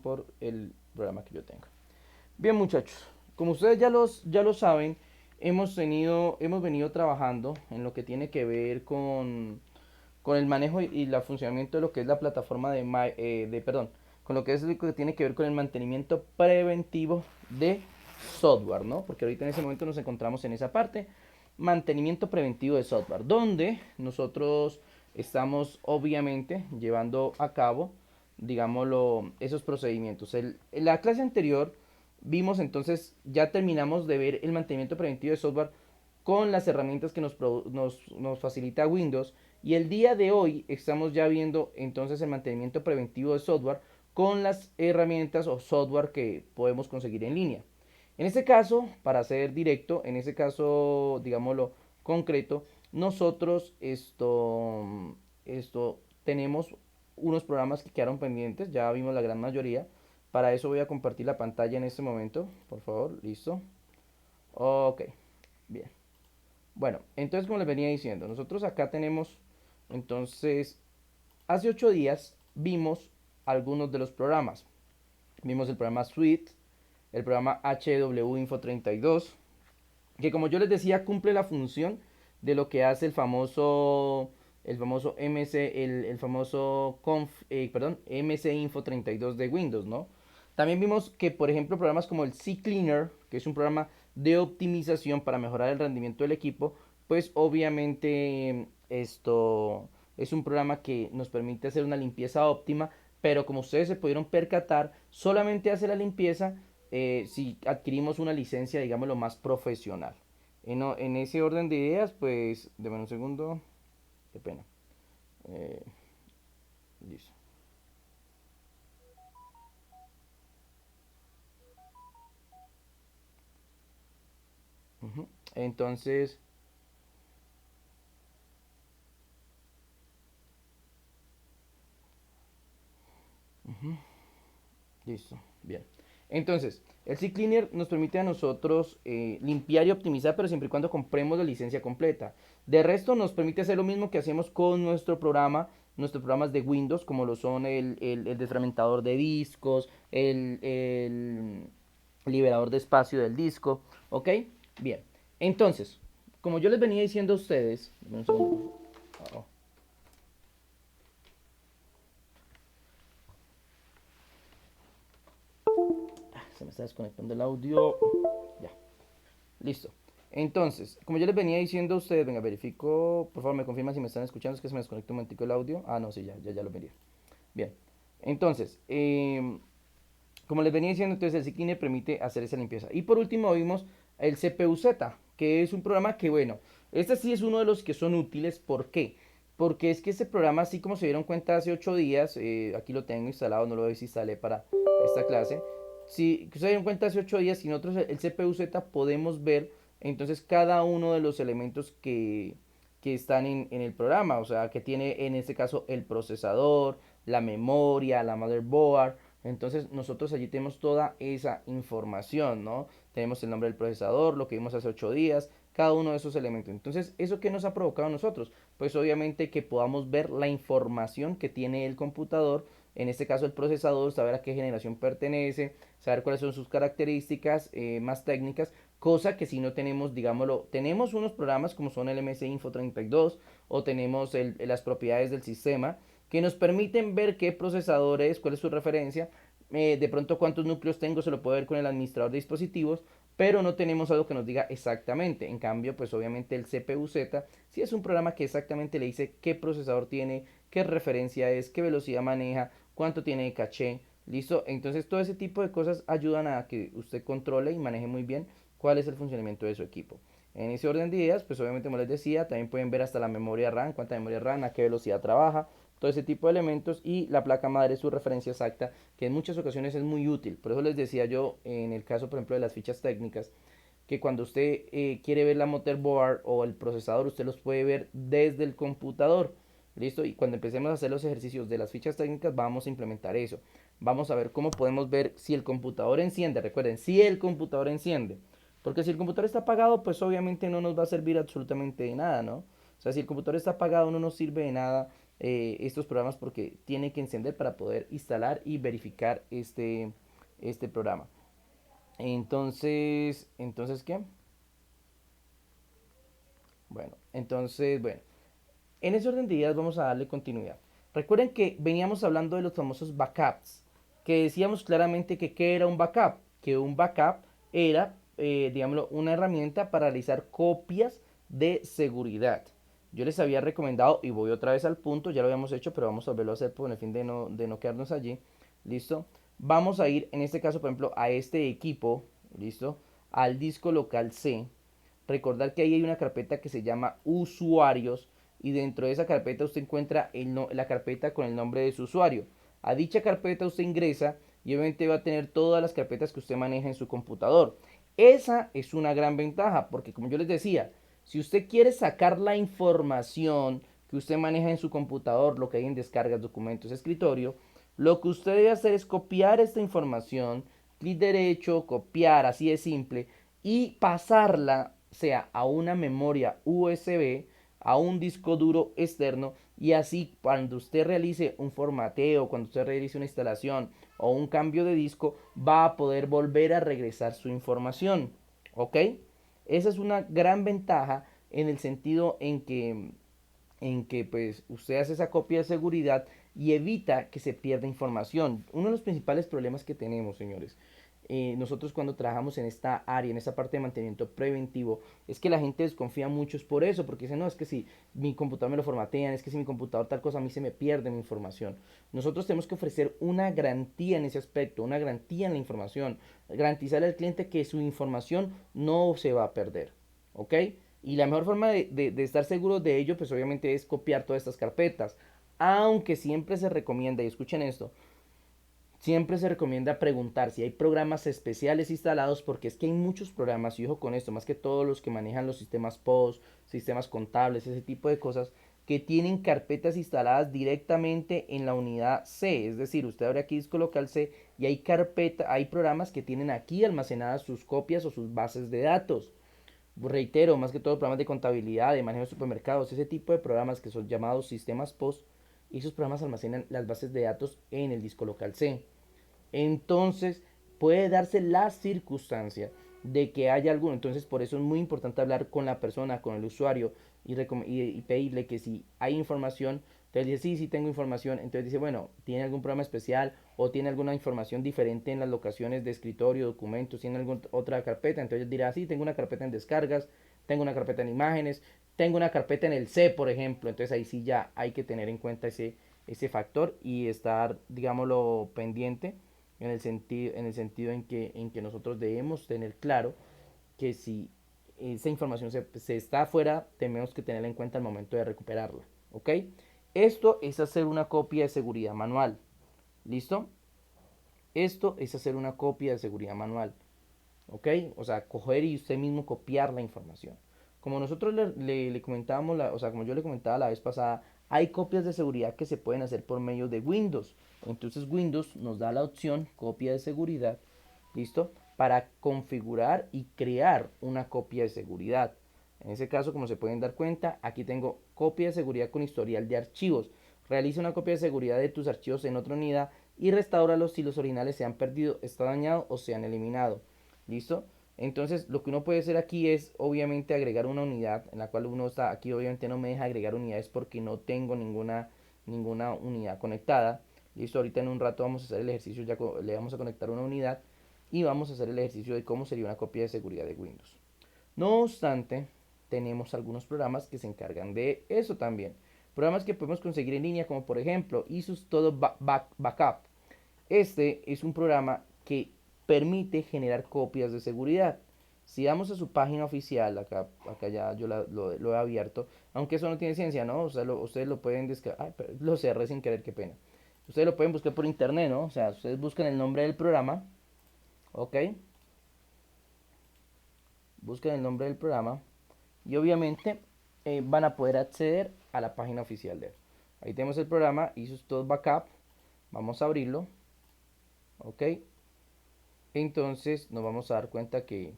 por el programa que yo tengo. Bien, muchachos, como ustedes ya lo saben, hemos venido trabajando en lo que tiene que ver con el manejo y el funcionamiento de lo que es la plataforma perdón, con lo que es lo que tiene que ver con el mantenimiento preventivo de software, ¿no? Porque ahorita en ese momento nos encontramos en esa parte, mantenimiento preventivo de software, donde nosotros estamos obviamente llevando a cabo, digámoslo, esos procedimientos. En la clase anterior vimos entonces, ya terminamos de ver el mantenimiento preventivo de software con las herramientas que nos facilita Windows, y el día de hoy estamos ya viendo entonces el mantenimiento preventivo de software con las herramientas o software que podemos conseguir en línea. En este caso, para ser directo, en este caso, digámoslo, concreto, nosotros esto tenemos unos programas que quedaron pendientes, ya vimos la gran mayoría. Para eso voy a compartir la pantalla en este momento, por favor, listo. Ok, bien. Bueno, entonces como les venía diciendo, nosotros acá tenemos, entonces, hace 8 días vimos algunos de los programas. Vimos el programa Suite, el programa HW Info 32, que como yo les decía cumple la función de lo que hace el famoso MC, el famoso MC Info 32 de Windows, ¿no? También vimos que, por ejemplo, programas como el CCleaner, que es un programa de optimización para mejorar el rendimiento del equipo, pues obviamente esto es un programa que nos permite hacer una limpieza óptima, pero como ustedes se pudieron percatar, solamente hace la limpieza si adquirimos una licencia, digámoslo, más profesional. En ese orden de ideas, pues, déme un segundo, qué pena. Eh, Listo. Ujú. Entonces, ujú, listo, bien. Entonces, el CCleaner nos permite a nosotros limpiar y optimizar, pero siempre y cuando compremos la licencia completa. De resto, nos permite hacer lo mismo que hacemos con nuestros programas de Windows, como lo son el desfragmentador de discos, el liberador de espacio del disco, ¿ok? Bien, entonces, como yo les venía diciendo a ustedes, un segundo, oh, se me está desconectando el audio, ya. Listo. Entonces, como yo les venía diciendo a ustedes, venga, verifico, por favor, me confirman si me están escuchando, es que se me desconectó un momentico el audio. Ah, no, sí, ya lo venía. Bien. Entonces, como les venía diciendo, entonces el Zikine permite hacer esa limpieza. Y por último vimos el CPU-Z, que es un programa que, bueno, este sí es uno de los que son útiles. ¿Por qué? Porque es que este programa, así como se dieron cuenta hace 8 días, aquí lo tengo instalado, no lo desinstalé para esta clase. Si se dieron cuenta hace 8 días, si nosotros el CPU-Z podemos ver entonces cada uno de los elementos que están en el programa, o sea, que tiene en este caso el procesador, la memoria, la motherboard. Entonces nosotros allí tenemos toda esa información, ¿no? Tenemos el nombre del procesador, lo que vimos hace 8 días, cada uno de esos elementos. Entonces, ¿eso qué nos ha provocado a nosotros? Pues obviamente que podamos ver la información que tiene el computador, en este caso el procesador, saber a qué generación pertenece, saber cuáles son sus características más técnicas, cosa que si no tenemos, digámoslo, tenemos unos programas como son el MS Info 32 o tenemos las propiedades del sistema, que nos permiten ver qué procesador es, cuál es su referencia, de pronto cuántos núcleos tengo, se lo puedo ver con el administrador de dispositivos, pero no tenemos algo que nos diga exactamente. En cambio, pues obviamente el CPU-Z sí es un programa que exactamente le dice qué procesador tiene, qué referencia es, qué velocidad maneja, cuánto tiene de caché, listo. Entonces todo ese tipo de cosas ayudan a que usted controle y maneje muy bien cuál es el funcionamiento de su equipo. En ese orden de ideas, pues obviamente como les decía, también pueden ver hasta la memoria RAM, cuánta memoria RAM, a qué velocidad trabaja, todo ese tipo de elementos, y la placa madre es su referencia exacta, que en muchas ocasiones es muy útil. Por eso les decía yo, en el caso por ejemplo de las fichas técnicas, que cuando usted quiere ver la motherboard o el procesador, usted los puede ver desde el computador. ¿Listo? Y cuando empecemos a hacer los ejercicios de las fichas técnicas, vamos a implementar eso. Vamos a ver cómo podemos ver si el computador enciende. Recuerden, si el computador enciende. Porque si el computador está apagado, pues obviamente no nos va a servir absolutamente de nada, ¿no? O sea, si el computador está apagado, no nos sirve de nada estos programas porque tiene que encender para poder instalar y verificar este programa. Entonces, ¿qué? Bueno, en ese orden de ideas vamos a darle continuidad. Recuerden que veníamos hablando de los famosos backups, que decíamos claramente que ¿qué era un backup? Que un backup era, digámoslo, una herramienta para realizar copias de seguridad. Yo les había recomendado, y voy otra vez al punto, ya lo habíamos hecho, pero vamos a volverlo a hacer con el fin de no quedarnos allí. ¿Listo? Vamos a ir, en este caso, por ejemplo, a este equipo, ¿listo? Al disco local C. Recordar que ahí hay una carpeta que se llama usuarios y dentro de esa carpeta usted encuentra la carpeta con el nombre de su usuario. A dicha carpeta usted ingresa y obviamente va a tener todas las carpetas que usted maneja en su computador. Esa es una gran ventaja porque como yo les decía, si usted quiere sacar la información que usted maneja en su computador, lo que hay en descargas, documentos, escritorio, lo que usted debe hacer es copiar esta información, clic derecho, copiar, así de simple, y pasarla, sea a una memoria USB, a un disco duro externo, y así cuando usted realice un formateo, cuando usted realice una instalación o un cambio de disco, va a poder volver a regresar su información. ¿Ok? Esa es una gran ventaja en el sentido en que pues usted hace esa copia de seguridad y evita que se pierda información. Uno de los principales problemas que tenemos, señores, nosotros cuando trabajamos en esta área, en esta parte de mantenimiento preventivo, es que la gente desconfía mucho por eso, porque dice, no, es que si mi computador me lo formatean, es que si mi computador tal cosa, a mí se me pierde mi información. Nosotros tenemos que ofrecer una garantía en ese aspecto, una garantía en la información, garantizarle al cliente que su información no se va a perder, ¿ok? Y la mejor forma de estar seguro de ello, pues obviamente es copiar todas estas carpetas. Aunque siempre se recomienda, y escuchen esto, siempre se recomienda preguntar si hay programas especiales instalados, porque es que hay muchos programas, y ojo con esto, más que todos los que manejan los sistemas POS, sistemas contables, ese tipo de cosas, que tienen carpetas instaladas directamente en la unidad C. Es decir, usted abre aquí disco local C y hay programas que tienen aquí almacenadas sus copias o sus bases de datos. Reitero, más que todo programas de contabilidad, de manejo de supermercados, ese tipo de programas que son llamados sistemas POS, y esos programas almacenan las bases de datos en el disco local C. Entonces, puede darse la circunstancia de que haya alguno. Entonces, por eso es muy importante hablar con la persona, con el usuario y pedirle que si hay información, entonces dice, sí, sí tengo información. Entonces dice, bueno, ¿tiene algún programa especial o tiene alguna información diferente en las locaciones de escritorio, documentos, tiene alguna otra carpeta? Entonces dirá, sí, tengo una carpeta en descargas, tengo una carpeta en imágenes, tengo una carpeta en el C, por ejemplo. Entonces ahí sí ya hay que tener en cuenta ese factor y estar, digámoslo, pendiente en el sentido en que nosotros debemos tener claro que si esa información se está afuera, tenemos que tenerla en cuenta al momento de recuperarla. ¿Ok? Esto es hacer una copia de seguridad manual. ¿Listo? Esto es hacer una copia de seguridad manual. ¿Ok? O sea, coger y usted mismo copiar la información. Como nosotros le comentábamos, o sea, como yo le comentaba la vez pasada, hay copias de seguridad que se pueden hacer por medio de Windows. Entonces Windows nos da la opción copia de seguridad, ¿listo? Para configurar y crear una copia de seguridad. En ese caso, como se pueden dar cuenta, aquí tengo copia de seguridad con historial de archivos. Realiza una copia de seguridad de tus archivos en otra unidad y restáuralos si los originales se han perdido, está dañado o se han eliminado. ¿Listo? Entonces, lo que uno puede hacer aquí es, obviamente, agregar una unidad en la cual uno está. Aquí, obviamente, no me deja agregar unidades porque no tengo ninguna unidad conectada. Listo, ahorita en un rato vamos a hacer el ejercicio, ya le vamos a conectar una unidad y vamos a hacer el ejercicio de cómo sería una copia de seguridad de Windows. No obstante, tenemos algunos programas que se encargan de eso también. Programas que podemos conseguir en línea, como por ejemplo ISUS Todo Backup. Este es un programa que permite generar copias de seguridad. Si vamos a su página oficial, acá ya yo lo he abierto, aunque eso no tiene ciencia, ¿no? O sea, ustedes lo pueden descargar. Ay, pero lo cerré sin querer, qué pena. Ustedes lo pueden buscar por internet, ¿no? O sea, ustedes buscan el nombre del programa, ¿ok? Buscan el nombre del programa y obviamente van a poder acceder a la página oficial de él. Ahí tenemos el programa ISUS Backup. Vamos a abrirlo, ¿ok? Entonces nos vamos a dar cuenta que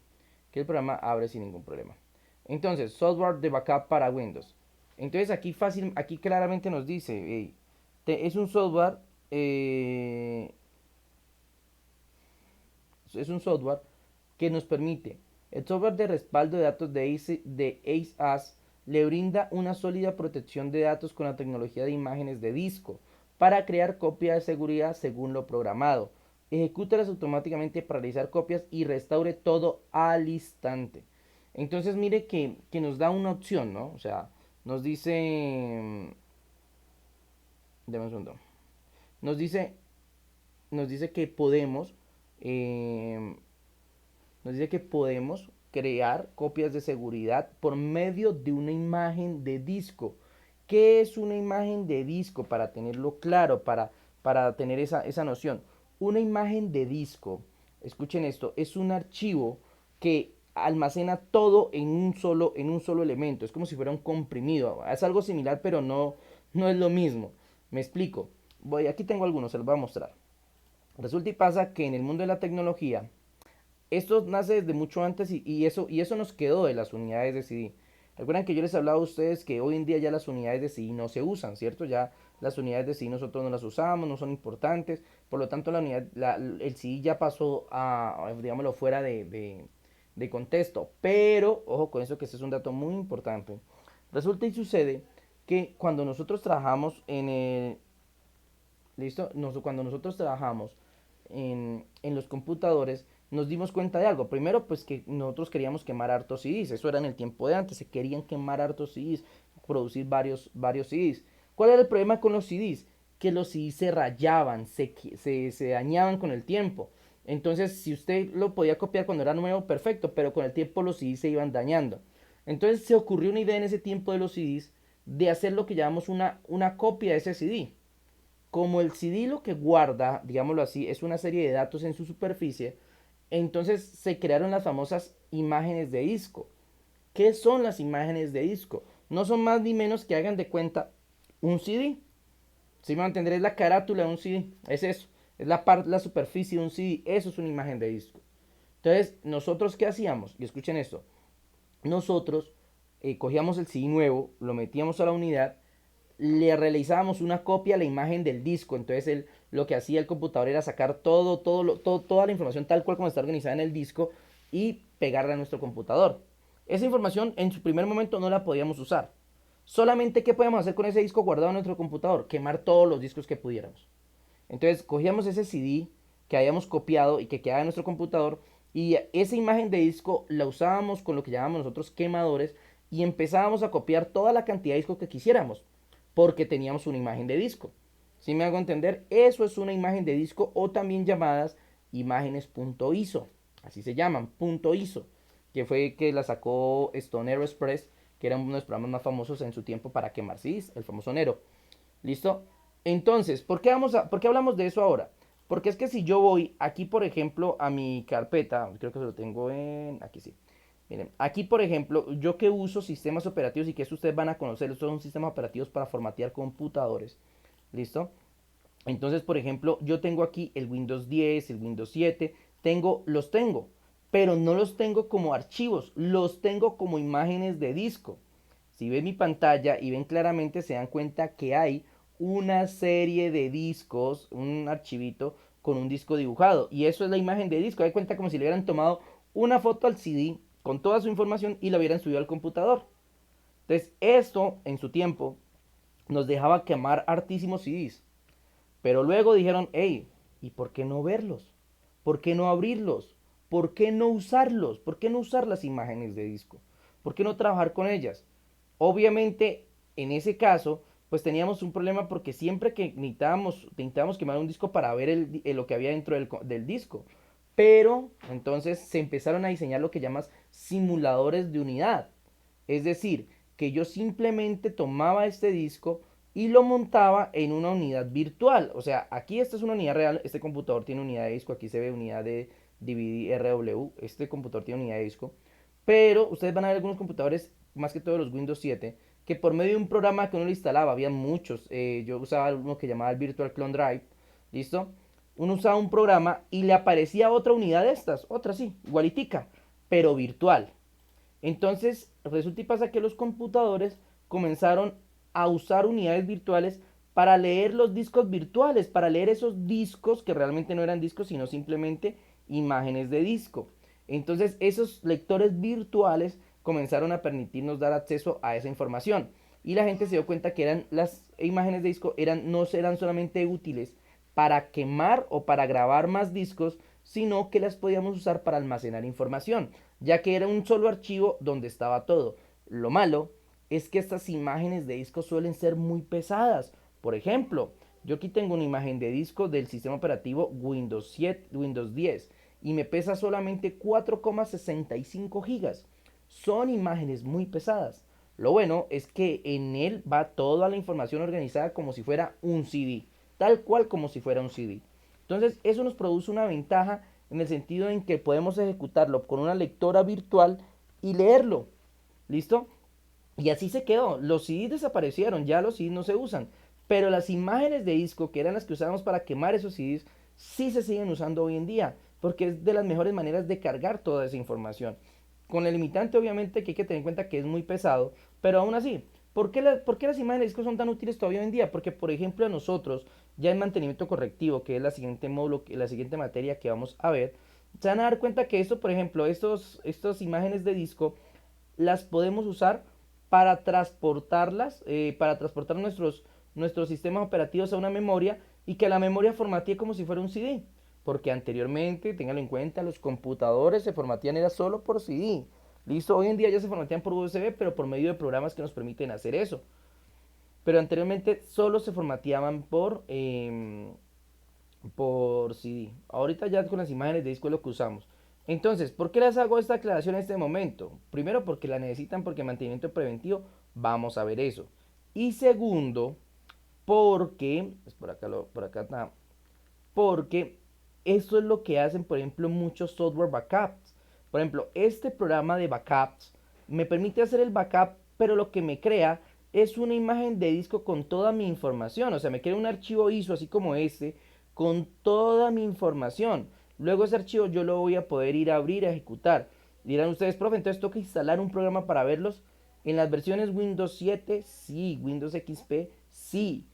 el programa abre sin ningún problema. Entonces, software de backup para Windows. Entonces aquí claramente nos dice, es un software, eh, es un software que nos permite, el software de respaldo de datos de ACE le brinda una sólida protección de datos con la tecnología de imágenes de disco para crear copias de seguridad según lo programado. Ejecútalas automáticamente para realizar copias y restaure todo al instante. Entonces mire que nos da una opción, ¿no? O sea, nos dice, deme un segundo, nos dice, nos dice que podemos, eh, nos dice que podemos crear copias de seguridad por medio de una imagen de disco. ¿Qué es una imagen de disco? Para tenerlo claro, para tener esa noción. Una imagen de disco, escuchen esto, es un archivo que almacena todo en un solo elemento. Es como si fuera un comprimido. Es algo similar, pero no es lo mismo. Me explico. Aquí tengo algunos, se los voy a mostrar. Resulta y pasa que en el mundo de la tecnología, esto nace desde mucho antes y eso nos quedó de las unidades de CD. Recuerden que yo les hablaba a ustedes que hoy en día ya las unidades de CD no se usan, ¿cierto? Ya las unidades de CD nosotros no las usamos, no son importantes, por lo tanto el CD ya pasó digámoslo, fuera de contexto. Pero, ojo con eso, que este es un dato muy importante. Resulta y sucede que cuando nosotros trabajamos ¿listo? Cuando nosotros trabajamos en los computadores, nos dimos cuenta de algo. Primero, pues que nosotros queríamos quemar hartos CDs. Eso era en el tiempo de antes. Se querían quemar hartos CDs, producir varios CDs. ¿Cuál era el problema con los CDs? Que los CDs se rayaban, se dañaban con el tiempo. Entonces, si usted lo podía copiar cuando era nuevo, perfecto, pero con el tiempo los CDs se iban dañando. Entonces se ocurrió una idea en ese tiempo de los CDs de hacer lo que llamamos una copia de ese CD. Como el CD lo que guarda, digámoslo así, es una serie de datos en su superficie, entonces se crearon las famosas imágenes de disco. ¿Qué son las imágenes de disco? No son más ni menos que hagan de cuenta un CD. Si me entender, es la carátula de un CD. Es eso. Es la superficie de un CD. Eso es una imagen de disco. Entonces, ¿nosotros qué hacíamos? Y escuchen esto. Nosotros cogíamos el CD nuevo, lo metíamos a la unidad, le realizábamos una copia a la imagen del disco. Entonces lo que hacía el computador era sacar toda la información tal cual como está organizada en el disco y pegarla a nuestro computador. Esa información en su primer momento no la podíamos usar. Solamente, ¿qué podíamos hacer con ese disco guardado en nuestro computador? Quemar todos los discos que pudiéramos. Entonces cogíamos ese CD que habíamos copiado y que quedaba en nuestro computador y esa imagen de disco la usábamos con lo que llamamos nosotros quemadores y empezábamos a copiar toda la cantidad de disco que quisiéramos porque teníamos una imagen de disco. ¿Sí me hago entender? Eso es una imagen de disco o también llamadas imágenes.iso. Así se llaman, punto .iso, que fue que la sacó Stone Aerospress, que era uno de los programas más famosos en su tiempo para quemar CDs, el famoso Nero. ¿Listo? Entonces, ¿por qué hablamos de eso ahora? Porque es que si yo voy aquí, por ejemplo, a mi carpeta, creo que se lo tengo aquí sí. Miren, aquí, por ejemplo, yo que uso sistemas operativos y que eso ustedes van a conocer, estos son sistemas operativos para formatear computadores. ¿Listo? Entonces, por ejemplo, yo tengo aquí el Windows 10, el Windows 7, los tengo, pero no los tengo como archivos, los tengo como imágenes de disco. Si ven mi pantalla y ven claramente, se dan cuenta que hay una serie de discos, un archivito con un disco dibujado. Y eso es la imagen de disco. Da cuenta como si le hubieran tomado una foto al CD con toda su información y la hubieran subido al computador. Entonces, esto en su tiempo nos dejaba quemar hartísimos CDs. Pero luego dijeron, hey, ¿y por qué no verlos? ¿Por qué no abrirlos? ¿Por qué no usarlos? ¿Por qué no usar las imágenes de disco? ¿Por qué no trabajar con ellas? Obviamente, en ese caso, pues teníamos un problema porque siempre que necesitábamos quemar un disco para ver lo que había dentro del disco. Pero entonces se empezaron a diseñar lo que llamas simuladores de unidad. Es decir, que yo simplemente tomaba este disco y lo montaba en una unidad virtual. O sea, aquí esta es una unidad real, este computador tiene unidad de disco, aquí se ve unidad de DVD RW, este computador tiene unidad de disco. Pero ustedes van a ver algunos computadores, más que todos los Windows 7, que por medio de un programa que uno le instalaba, había muchos, yo usaba uno que llamaba el Virtual Clone Drive, ¿listo? Uno usaba un programa y le aparecía otra unidad de estas, otra sí, igualitica, pero virtual. Entonces, resulta y pasa que los computadores comenzaron a usar unidades virtuales para leer los discos virtuales, para leer esos discos que realmente no eran discos, sino simplemente imágenes de disco. Entonces esos lectores virtuales comenzaron a permitirnos dar acceso a esa información. Y la gente se dio cuenta que las imágenes de disco no eran solamente útiles para quemar o para grabar más discos, sino que las podíamos usar para almacenar información, ya que era un solo archivo donde estaba todo. Lo malo es que estas imágenes de disco suelen ser muy pesadas. Por ejemplo, yo aquí tengo una imagen de disco del sistema operativo Windows 7, Windows 10 y me pesa solamente 4,65 gigas. Son imágenes muy pesadas. Lo bueno es que en él va toda la información organizada como si fuera un CD, tal cual como si fuera un CD. Entonces eso nos produce una ventaja en el sentido en que podemos ejecutarlo con una lectora virtual y leerlo. ¿Listo? Y así se quedó. Los CDs desaparecieron, ya los CDs no se usan. Pero las imágenes de disco, que eran las que usábamos para quemar esos CDs, sí se siguen usando hoy en día, porque es de las mejores maneras de cargar toda esa información. Con el limitante, obviamente, que hay que tener en cuenta que es muy pesado, pero aún así, ¿por qué las imágenes de disco son tan útiles todavía hoy en día? Porque, por ejemplo, a nosotros, ya en mantenimiento correctivo, que es la siguiente módulo, la siguiente materia que vamos a ver, se van a dar cuenta que esto, por ejemplo, estas imágenes de disco, las podemos usar para transportar nuestros sistemas operativos a una memoria y que la memoria formatee como si fuera un CD. Porque anteriormente, ténganlo en cuenta, los computadores se formatean era solo por CD. Listo, hoy en día ya se formatean por USB, pero por medio de programas que nos permiten hacer eso. Pero anteriormente solo se formateaban por CD. Ahorita ya con las imágenes de disco es lo que usamos. Entonces, ¿por qué les hago esta aclaración en este momento? Primero, porque la necesitan porque mantenimiento preventivo, vamos a ver eso. Y segundo, porque, por acá está, porque esto es lo que hacen, por ejemplo, muchos software backups. Por ejemplo, este programa de backups me permite hacer el backup, pero lo que me crea es una imagen de disco con toda mi información. O sea, me crea un archivo ISO así como este, con toda mi información. Luego ese archivo yo lo voy a poder ir a abrir, a ejecutar. Dirán ustedes, profe, entonces toca instalar un programa para verlos. En las versiones Windows 7, sí. Windows XP, sí.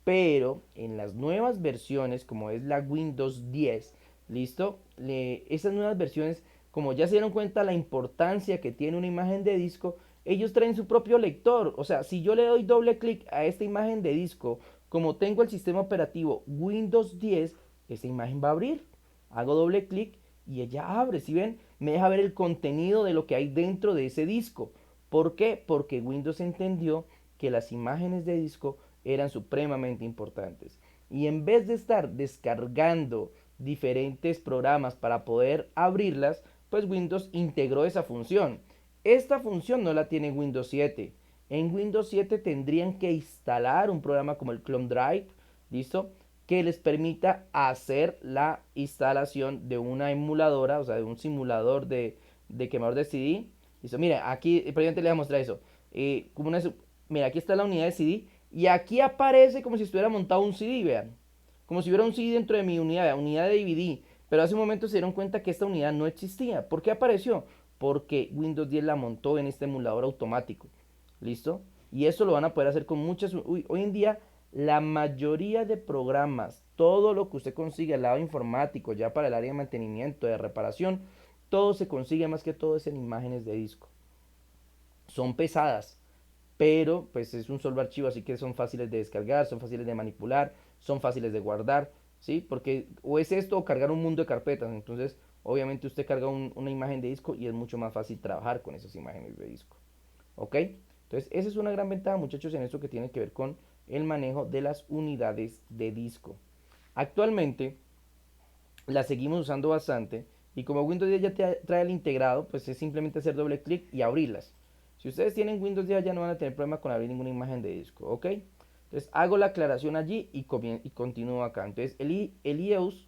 Pero en las nuevas versiones, como es la Windows 10, ¿listo? Esas nuevas versiones, como ya se dieron cuenta la importancia que tiene una imagen de disco, ellos traen su propio lector. O sea, si yo le doy doble clic a esta imagen de disco, como tengo el sistema operativo Windows 10, esta imagen va a abrir. Hago doble clic y ella abre. Si ven, me deja ver el contenido de lo que hay dentro de ese disco. ¿Por qué? Porque Windows entendió que las imágenes de disco eran supremamente importantes. Y en vez de estar descargando diferentes programas para poder abrirlas, pues Windows integró esa función. Esta función no la tiene Windows 7. En Windows 7 tendrían que instalar un programa como el Clone Drive, ¿listo? Que les permita hacer la instalación de una emuladora, o sea, de un simulador de quemador de CD. Listo, mira, aquí, previamente les voy a mostrar eso. Mira, aquí está la unidad de CD y aquí aparece como si estuviera montado un CD, vean. Como si hubiera un CD dentro de mi unidad de DVD. Pero hace un momento se dieron cuenta que esta unidad no existía. ¿Por qué apareció? Porque Windows 10 la montó en este emulador automático. ¿Listo? Y eso lo van a poder hacer con muchas... hoy en día la mayoría de programas, todo lo que usted consigue al lado informático, ya para el área de mantenimiento, de reparación, todo se consigue más que todo es en imágenes de disco. Son pesadas, pero pues es un solo archivo, así que son fáciles de descargar, son fáciles de manipular, son fáciles de guardar, ¿sí? Porque o es esto o cargar un mundo de carpetas, entonces obviamente usted carga una imagen de disco y es mucho más fácil trabajar con esas imágenes de disco, ¿ok? Entonces esa es una gran ventaja, muchachos, en esto que tiene que ver con el manejo de las unidades de disco. Actualmente la seguimos usando bastante y como Windows 10 ya trae el integrado, pues es simplemente hacer doble clic y abrirlas. Si ustedes tienen Windows 10 ya no van a tener problema con abrir ninguna imagen de disco, ¿ok? Entonces hago la aclaración allí y continúo acá. Entonces el IEUS,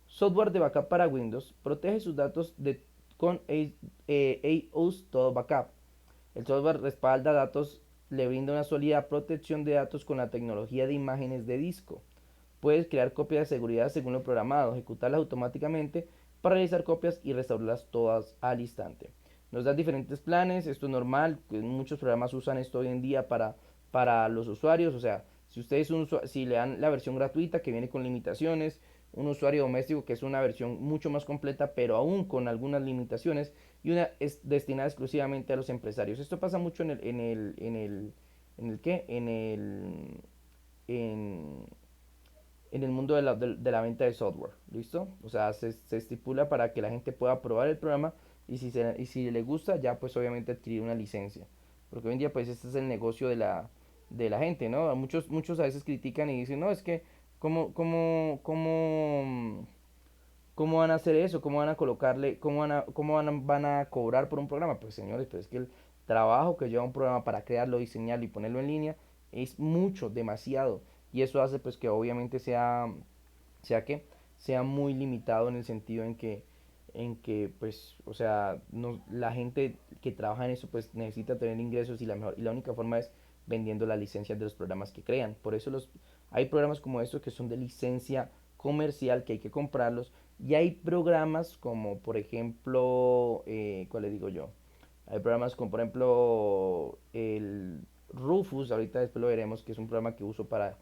software de backup para Windows, protege sus datos con EOS Todo Backup. El software respalda datos, le brinda una sólida protección de datos con la tecnología de imágenes de disco. Puedes crear copias de seguridad según lo programado, ejecutarlas automáticamente para realizar copias y restaurarlas todas al instante. nos da diferentes planes, esto es normal, muchos programas usan esto hoy en día para los usuarios, o sea, si ustedes si le dan la versión gratuita que viene con limitaciones, un usuario doméstico que es una versión mucho más completa, pero aún con algunas limitaciones, y una es destinada exclusivamente a los empresarios. Esto pasa mucho en el ¿qué? En, en el mundo de la venta de software, ¿listo? O sea, se estipula para que la gente pueda probar el programa y si le gusta, ya pues obviamente adquirir una licencia. Porque hoy en día pues este es el negocio de la gente, ¿no? Muchos a veces critican y dicen, no, es que, ¿cómo, ¿cómo van a hacer eso? ¿Cómo van a colocarle, van a cobrar por un programa? Pues señores, pues es que el trabajo que lleva un programa para crearlo, diseñarlo y ponerlo en línea es mucho, demasiado. Y eso hace pues que obviamente sea que sea muy limitado en el sentido en que pues, o sea, no, la gente que trabaja en eso pues necesita tener ingresos y la única forma es vendiendo las licencias de los programas que crean. Por eso hay programas como estos que son de licencia comercial que hay que comprarlos y hay programas como por ejemplo, ¿cuál le digo yo? Hay programas como por ejemplo el Rufus, ahorita después lo veremos, que es un programa que uso para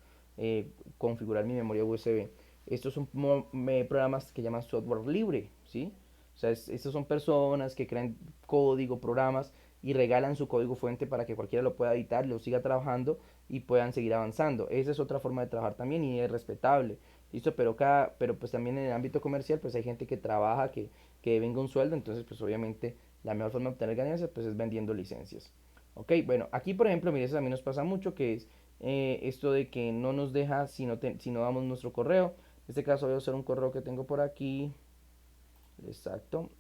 configurar mi memoria USB. Estos son programas que llaman software libre, ¿sí? O sea, estos son personas que crean código, programas y regalan su código fuente para que cualquiera lo pueda editar, lo siga trabajando y puedan seguir avanzando. Esa es otra forma de trabajar también y es respetable. ¿Listo? Pero pues también en el ámbito comercial pues hay gente que trabaja, que venga un sueldo, entonces pues obviamente la mejor forma de obtener ganancias pues es vendiendo licencias. Ok, bueno, aquí por ejemplo, mire, eso también nos pasa mucho, que es esto de que no nos deja si no damos nuestro correo. En este caso voy a usar un correo que tengo por aquí. Exacto.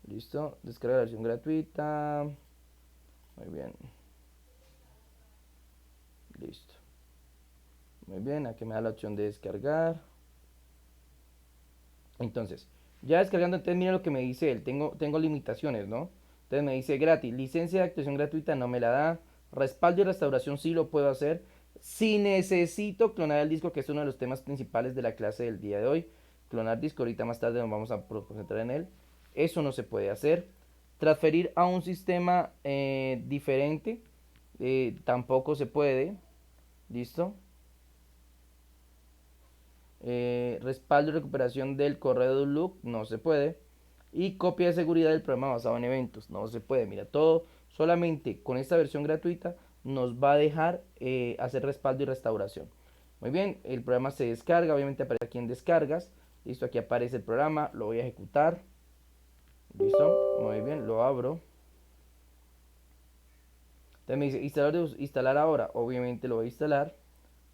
Listo. Descarga la versión gratuita. Muy bien. Listo. Muy bien. Aquí me da la opción de descargar. Entonces, ya descargando, entonces mira lo que me dice él. Tengo limitaciones, ¿no? Entonces me dice gratis. Licencia de actuación gratuita no me la da. Respaldo y restauración sí lo puedo hacer. Si necesito clonar el disco, que es uno de los temas principales de la clase del día de hoy. Clonar disco, ahorita más tarde nos vamos a concentrar en él. Eso no se puede hacer. Transferir a un sistema diferente tampoco se puede. ¿Listo? Respaldo y recuperación del correo de loop no se puede. Y copia de seguridad del programa basado en eventos no se puede. Mira, todo solamente con esta versión gratuita nos va a dejar hacer respaldo y restauración. Muy bien, el programa se descarga, obviamente aparece aquí en descargas. Listo, aquí aparece el programa, lo voy a ejecutar. Listo, muy bien, lo abro. Entonces me dice instalar ahora, obviamente lo voy a instalar.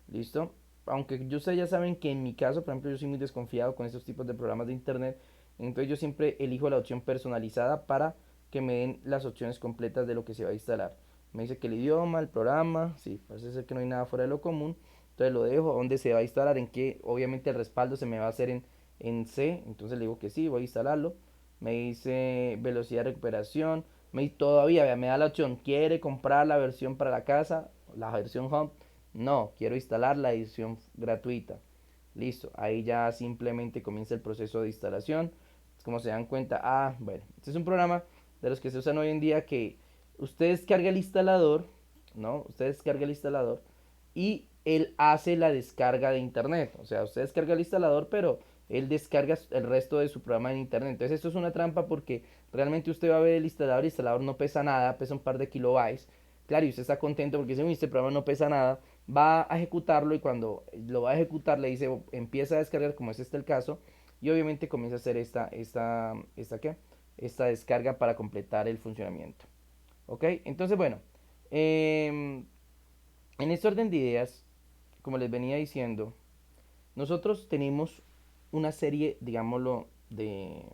Listo. Aunque ustedes ya saben que en mi caso, por ejemplo, yo soy muy desconfiado con estos tipos de programas de internet. Entonces yo siempre elijo la opción personalizada para que me den las opciones completas de lo que se va a instalar. Me dice que el idioma, el programa, sí, parece ser que no hay nada fuera de lo común. Entonces lo dejo, dónde se va a instalar, en qué, obviamente el respaldo se me va a hacer en C. Entonces le digo que sí, voy a instalarlo. Me dice velocidad de recuperación. Todavía me da la opción, ¿quiere comprar la versión para la casa? La versión home. No, quiero instalar la edición gratuita. Listo, ahí ya simplemente comienza el proceso de instalación. Como se dan cuenta, bueno, este es un programa de los que se usan hoy en día que usted descarga el instalador, ¿no? Usted descarga el instalador y él hace la descarga de internet. O sea, usted descarga el instalador, pero él descarga el resto de su programa en internet. Entonces esto es una trampa porque realmente usted va a ver el instalador no pesa nada, pesa un par de kilobytes. Claro, y usted está contento porque dice, este programa no pesa nada, va a ejecutarlo y cuando lo va a ejecutar le dice, empieza a descargar, como es este el caso, y obviamente comienza a hacer ¿qué? Esta descarga para completar el funcionamiento. ¿Ok? Entonces, bueno, en este orden de ideas, como les venía diciendo, nosotros tenemos una serie, digámoslo, de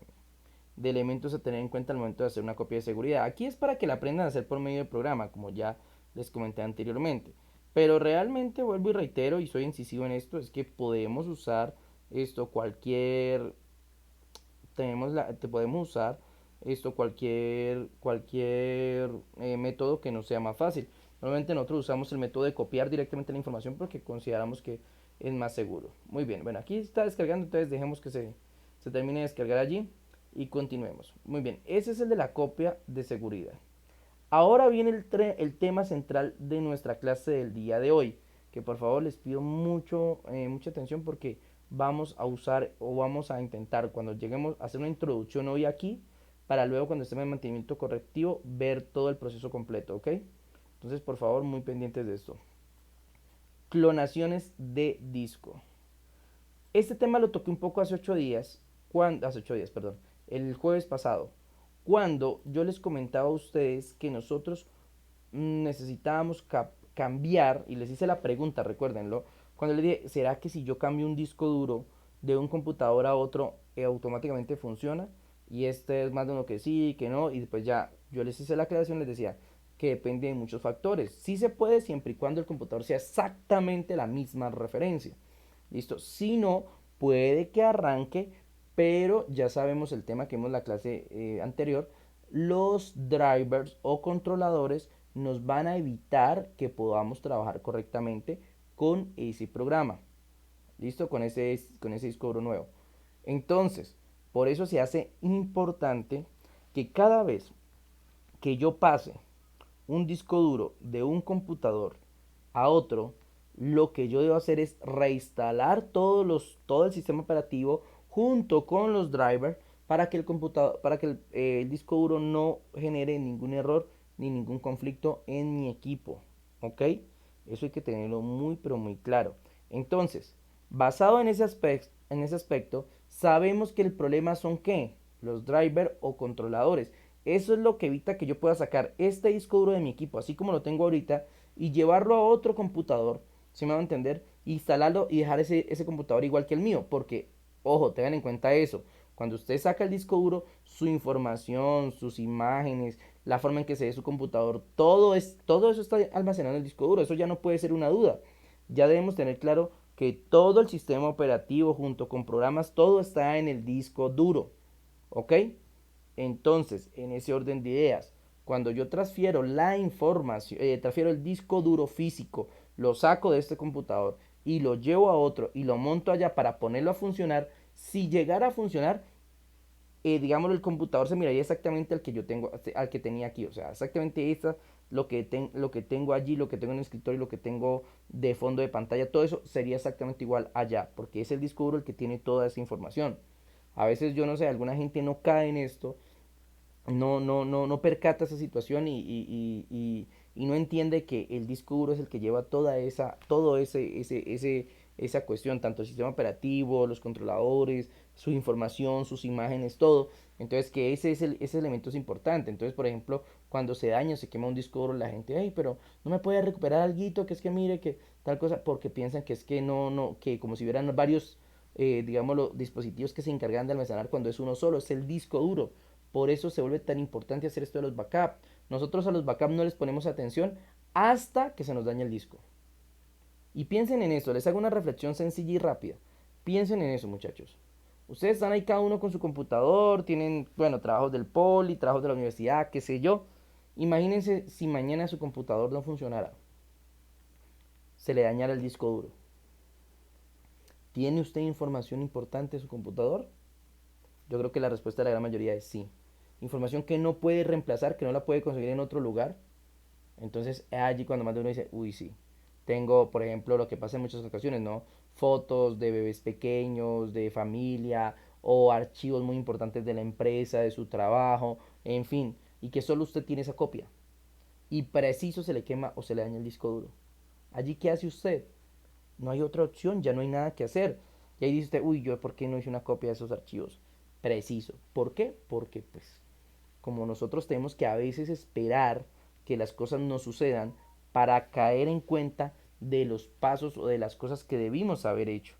elementos a tener en cuenta al momento de hacer una copia de seguridad. Aquí es para que la aprendan a hacer por medio del programa, como ya les comenté anteriormente. Pero realmente vuelvo y reitero y soy incisivo en esto, es que podemos usar esto te podemos usar esto cualquier método que nos sea más fácil. Normalmente nosotros usamos el método de copiar directamente la información porque consideramos que es más seguro. Muy bien, bueno, aquí está descargando, entonces dejemos que se termine de descargar allí. y continuemos. Muy bien, ese es el de la copia de seguridad. Ahora viene el tema central de nuestra clase del día de hoy, que por favor les pido mucha atención porque vamos a usar o vamos a intentar cuando lleguemos a hacer una introducción hoy aquí, para luego cuando estemos en mantenimiento correctivo ver todo el proceso completo, ¿ok? Entonces por favor muy pendientes de esto. Clonaciones de disco. Este tema lo toqué un poco hace 8 días, hace 8 días, perdón, el jueves pasado, cuando yo les comentaba a ustedes que nosotros necesitábamos cambiar, y les hice la pregunta, recuérdenlo, cuando les dije, ¿será que si yo cambio un disco duro de un computador a otro, automáticamente funciona? Y este es más de uno que sí, que no, y después ya yo les hice la aclaración, les decía que depende de muchos factores. Sí se puede siempre y cuando el computador sea exactamente la misma referencia. ¿Listo? Si no, puede que arranque, pero ya sabemos el tema que vimos en la clase anterior, los drivers o controladores nos van a evitar que podamos trabajar correctamente con ese programa. ¿Listo? Con ese disco duro nuevo. Entonces, por eso se hace importante que cada vez que yo pase un disco duro de un computador a otro, lo que yo debo hacer es reinstalar todo el sistema operativo junto con los drivers para que el disco duro no genere ningún error ni ningún conflicto en mi equipo. ¿Ok? Eso hay que tenerlo muy pero muy claro. Entonces, basado en ese aspecto, sabemos que el problema son ¿qué? Los drivers o controladores. Eso es lo que evita que yo pueda sacar este disco duro de mi equipo, así como lo tengo ahorita, y llevarlo a otro computador, si me van a entender, instalarlo y dejar ese computador igual que el mío, porque, ojo, tengan en cuenta eso, cuando usted saca el disco duro, su información, sus imágenes, la forma en que se ve su computador, todo eso está almacenado en el disco duro, eso ya no puede ser una duda. Ya debemos tener claro que todo el sistema operativo junto con programas, todo está en el disco duro, ¿ok? Entonces, en ese orden de ideas, cuando yo transfiero la información, transfiero el disco duro físico, lo saco de este computador y lo llevo a otro y lo monto allá para ponerlo a funcionar, si llegara a funcionar, digamos, el computador se miraría exactamente al que yo tengo, al que tenía aquí, o sea, exactamente lo que tengo allí, lo que tengo en el escritorio, lo que tengo de fondo de pantalla, todo eso sería exactamente igual allá, porque es el disco duro el que tiene toda esa información. A veces yo no sé, alguna gente no cae en esto, no percata esa situación y no entiende que el disco duro es el que lleva esa cuestión, tanto el sistema operativo, los controladores, su información, sus imágenes, todo. Entonces que ese elemento es importante. Entonces, por ejemplo, cuando se daña, se quema un disco duro, la gente, ay, pero no me puede recuperar algo, que es que mire, que tal cosa, porque piensan que es que no, que como si hubieran varios, digámoslo, dispositivos que se encargan de almacenar cuando es uno solo, es el disco duro. Por eso se vuelve tan importante hacer esto de los backups. Nosotros a los backups no les ponemos atención hasta que se nos daña el disco. Y piensen en eso, les hago una reflexión sencilla y rápida. Piensen en eso, muchachos. Ustedes están ahí cada uno con su computador, tienen, bueno, trabajos del poli, trabajos de la universidad, qué sé yo. Imagínense si mañana su computador no funcionara, se le dañara el disco duro. ¿Tiene usted información importante en su computador? Yo creo que la respuesta de la gran mayoría es sí. Información que no puede reemplazar, que no la puede conseguir en otro lugar. Entonces es allí cuando más de uno dice, uy, sí. Tengo, por ejemplo, lo que pasa en muchas ocasiones, ¿no? Fotos de bebés pequeños, de familia, o archivos muy importantes de la empresa, de su trabajo, en fin, y que solo usted tiene esa copia. Y preciso se le quema o se le daña el disco duro. Allí, ¿qué hace usted? No hay otra opción, ya no hay nada que hacer. Y ahí dice usted, uy, yo por qué no hice una copia de esos archivos. Preciso. ¿Por qué? Porque pues como nosotros tenemos que a veces esperar que las cosas nos sucedan para caer en cuenta de los pasos o de las cosas que debimos haber hecho.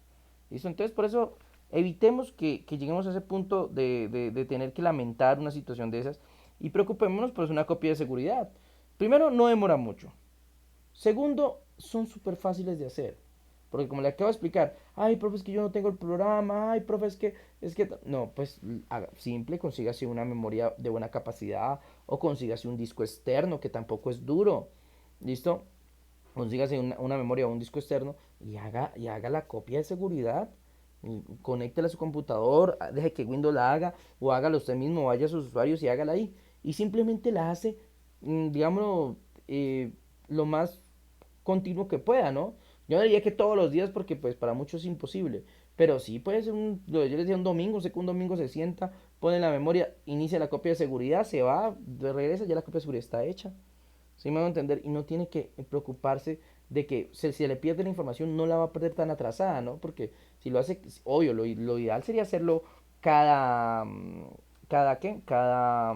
¿Listo? Entonces por eso evitemos que lleguemos a ese punto de tener que lamentar una situación de esas y preocupémonos por una copia de seguridad. Primero, no demora mucho. Segundo, son súper fáciles de hacer. Porque como le acabo de explicar, ay, profe, es que yo no tengo el programa, ay, profe, es que, no, pues simple, consígase una memoria de buena capacidad o consígase un disco externo que tampoco es duro, ¿listo? Consígase una memoria o un disco externo y haga la copia de seguridad, conéctela a su computador, deje que Windows la haga o hágalo usted mismo, vaya a sus usuarios y hágala ahí. Y simplemente la hace, digámoslo, lo más continuo que pueda, ¿no? Yo no diría que todos los días porque pues para muchos es imposible, pero sí puede ser yo les decía un domingo, sé que un domingo se sienta, pone la memoria, inicia la copia de seguridad, se va, regresa, ya la copia de seguridad está hecha. ¿Sí me van a entender? Y no tiene que preocuparse de que si le pierde la información no la va a perder tan atrasada, ¿no? Porque si lo hace, obvio, lo ideal sería hacerlo cada, cada qué, cada,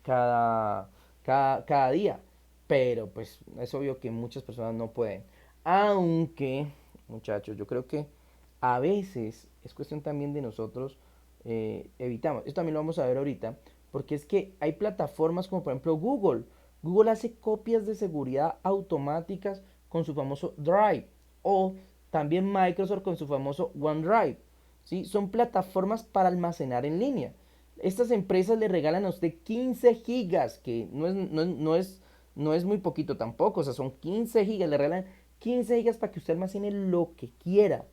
cada día. Pero pues es obvio que muchas personas no pueden. Aunque, muchachos, yo creo que a veces es cuestión también de nosotros evitamos. Esto también lo vamos a ver ahorita. Porque es que hay plataformas como por ejemplo Google. Google hace copias de seguridad automáticas con su famoso Drive. O también Microsoft con su famoso OneDrive. ¿Sí? Son plataformas para almacenar en línea. Estas empresas le regalan a usted 15 gigas, que no es muy poquito tampoco, o sea, son 15 gigas, le regalan 15 gigas para que usted almacene lo que quiera,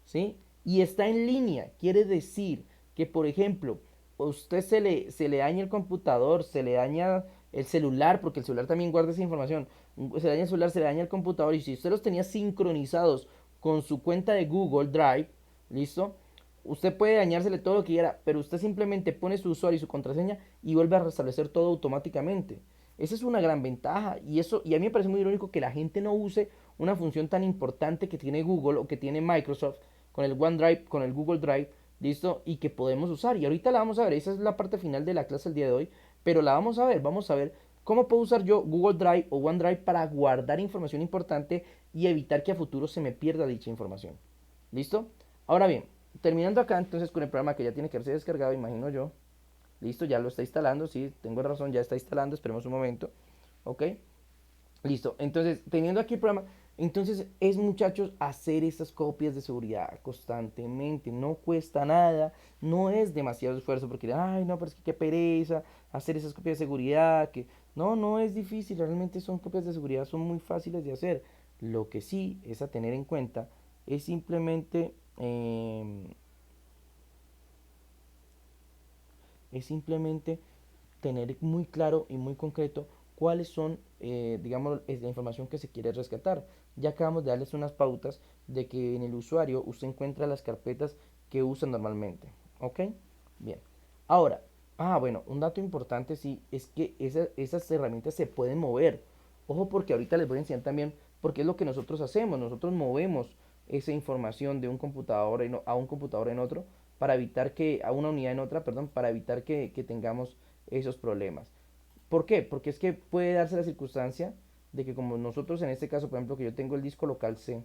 ¿sí? Y está en línea, quiere decir que, por ejemplo, a usted se le daña el computador, se le daña el celular, porque el celular también guarda esa información, se le daña el celular, se le daña el computador, y si usted los tenía sincronizados con su cuenta de Google Drive, ¿listo? Usted puede dañársele todo lo que quiera, pero usted simplemente pone su usuario y su contraseña y vuelve a restablecer todo automáticamente. Esa es una gran ventaja y a mí me parece muy irónico que la gente no use una función tan importante que tiene Google o que tiene Microsoft con el OneDrive, con el Google Drive, listo, y que podemos usar. Y ahorita la vamos a ver, esa es la parte final de la clase del día de hoy, pero la vamos a ver cómo puedo usar yo Google Drive o OneDrive para guardar información importante y evitar que a futuro se me pierda dicha información. ¿Listo? Ahora bien, terminando acá entonces con el programa que ya tiene que haberse descargado, imagino yo. Listo, ya lo está instalando, sí, tengo razón, ya está instalando, esperemos un momento. Ok, listo. Entonces, teniendo aquí el programa, entonces es muchachos hacer estas copias de seguridad constantemente. No cuesta nada, no es demasiado esfuerzo porque, ay, no, pero es que qué pereza hacer esas copias de seguridad. Que no, no es difícil, realmente son copias de seguridad, son muy fáciles de hacer. Lo que sí es a tener en cuenta es simplemente es simplemente tener muy claro y muy concreto cuáles son, digamos, es la información que se quiere rescatar. Ya acabamos de darles unas pautas de que en el usuario usted encuentra las carpetas que usa normalmente. ¿Ok? Bien. Ahora, bueno, un dato importante sí es que esas herramientas se pueden mover. Ojo porque ahorita les voy a enseñar también porque es lo que nosotros hacemos. Nosotros movemos esa información de un computador a un computador en otro para evitar que, a una unidad en otra, perdón, para evitar que tengamos esos problemas. ¿Por qué? Porque es que puede darse la circunstancia de que como nosotros en este caso, por ejemplo, que yo tengo el disco local C,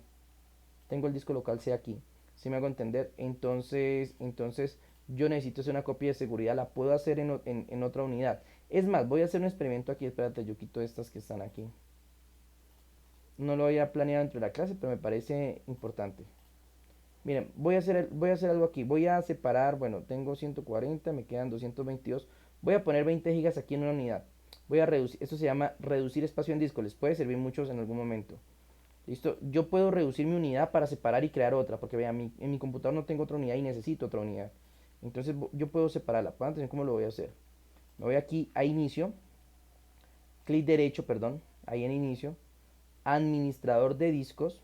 tengo el disco local C aquí, si me hago entender, entonces yo necesito hacer una copia de seguridad, la puedo hacer en otra unidad. Es más, voy a hacer un experimento aquí, espérate, yo quito estas que están aquí. No lo había planeado dentro de la clase, pero me parece importante. Miren, voy a hacer algo aquí. Voy a separar, bueno, tengo 140, me quedan 222. Voy a poner 20 gigas aquí en una unidad. Voy a reducir, esto se llama reducir espacio en disco. Les puede servir muchos en algún momento. Listo, yo puedo reducir mi unidad para separar y crear otra, porque vean, en mi computador no tengo otra unidad y necesito otra unidad. Entonces yo puedo separarla. Pueden entender cómo lo voy a hacer. Me voy aquí a inicio, clic derecho, perdón, ahí en inicio, administrador de discos.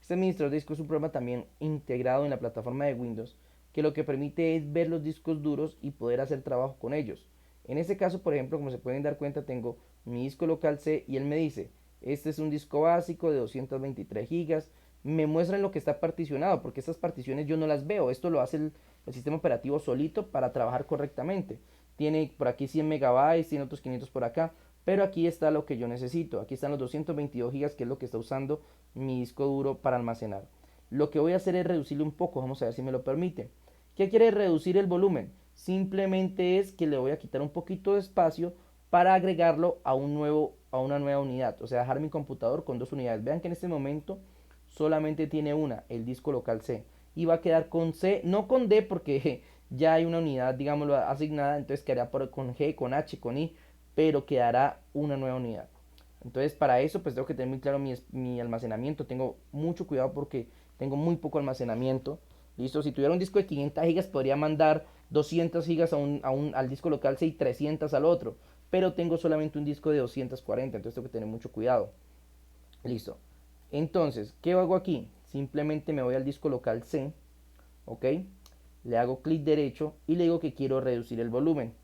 Este administrador de discos es un programa también integrado en la plataforma de Windows que lo que permite es ver los discos duros y poder hacer trabajo con ellos. En este caso, por ejemplo, como se pueden dar cuenta, tengo mi disco local C y él me dice, este es un disco básico de 223 gigas. Me muestran lo que está particionado, porque estas particiones yo no las veo. Esto lo hace el sistema operativo solito para trabajar correctamente. Tiene por aquí 100 megabytes, tiene otros 500 por acá. Pero aquí está lo que yo necesito. Aquí están los 222 gigas, que es lo que está usando mi disco duro para almacenar. Lo que voy a hacer es reducirle un poco. Vamos a ver si me lo permite. ¿Qué quiere reducir el volumen? Simplemente es que le voy a quitar un poquito de espacio para agregarlo a una nueva unidad. O sea, dejar mi computador con dos unidades. Vean que en este momento solamente tiene una, el disco local C. Y va a quedar con C, no con D porque ya hay una unidad, digámoslo, asignada. Entonces quedaría con G, con H, con I, pero quedará una nueva unidad. Entonces para eso pues tengo que tener muy claro mi almacenamiento. Tengo mucho cuidado porque tengo muy poco almacenamiento Listo, si tuviera un disco de 500 gigas podría mandar 200 gigas al disco local C y 300 al otro, pero tengo solamente un disco de 240, entonces tengo que tener mucho cuidado. Listo. Entonces, ¿qué hago aquí? Simplemente me voy al disco local C, ¿ok? Le hago clic derecho y le digo que quiero reducir el volumen.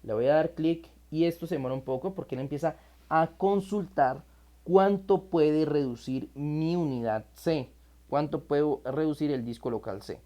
Le voy a dar clic y esto se demora un poco porque él empieza a consultar cuánto puede reducir mi unidad C, cuánto puedo reducir el disco local C.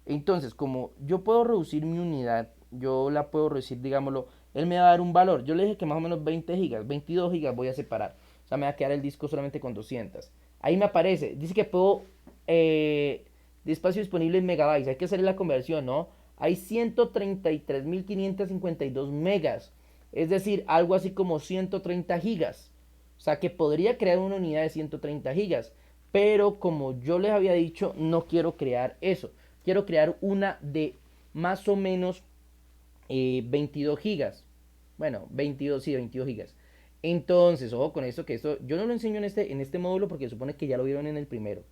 Entonces, como yo puedo reducir mi unidad, yo la puedo reducir, digámoslo, él me va a dar un valor. Yo le dije que más o menos 20 gigas, 22 gigas voy a separar. O sea, me va a quedar el disco solamente con 200. Ahí me aparece, dice que puedo de espacio disponible en megabytes. Hay que hacer la conversión, ¿no? Hay 133.552 megas. Es decir, algo así como 130 gigas. O sea que podría crear una unidad de 130 gigas. Pero como yo les había dicho, no quiero crear eso. Quiero crear una de más o menos 22 gigas. Bueno, 22, sí, 22 gigas. Entonces, ojo con esto, que esto yo no lo enseño en este módulo porque supone que ya lo vieron en el primero.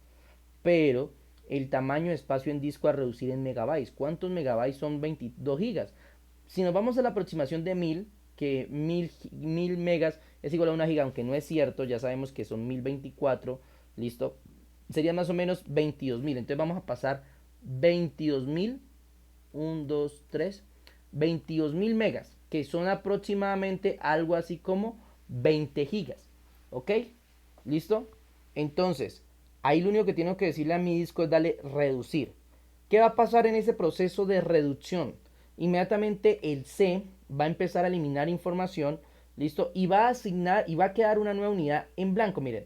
Pero el tamaño de espacio en disco a reducir en megabytes. ¿Cuántos megabytes son 22 gigas? Si nos vamos a la aproximación de 1000, que 1000 megas es igual a 1 giga, aunque no es cierto, ya sabemos que son 1024, listo, sería más o menos 22.000. Entonces vamos a pasar 22.000, 1, 2, 3, 22.000 megas, que son aproximadamente algo así como 20 gigas. ¿Ok? ¿Listo? Entonces, ahí lo único que tengo que decirle a mi disco es darle reducir. ¿Qué va a pasar en ese proceso de reducción? Inmediatamente el C va a empezar a eliminar información, ¿listo? Y va a asignar y va a quedar una nueva unidad en blanco. Miren,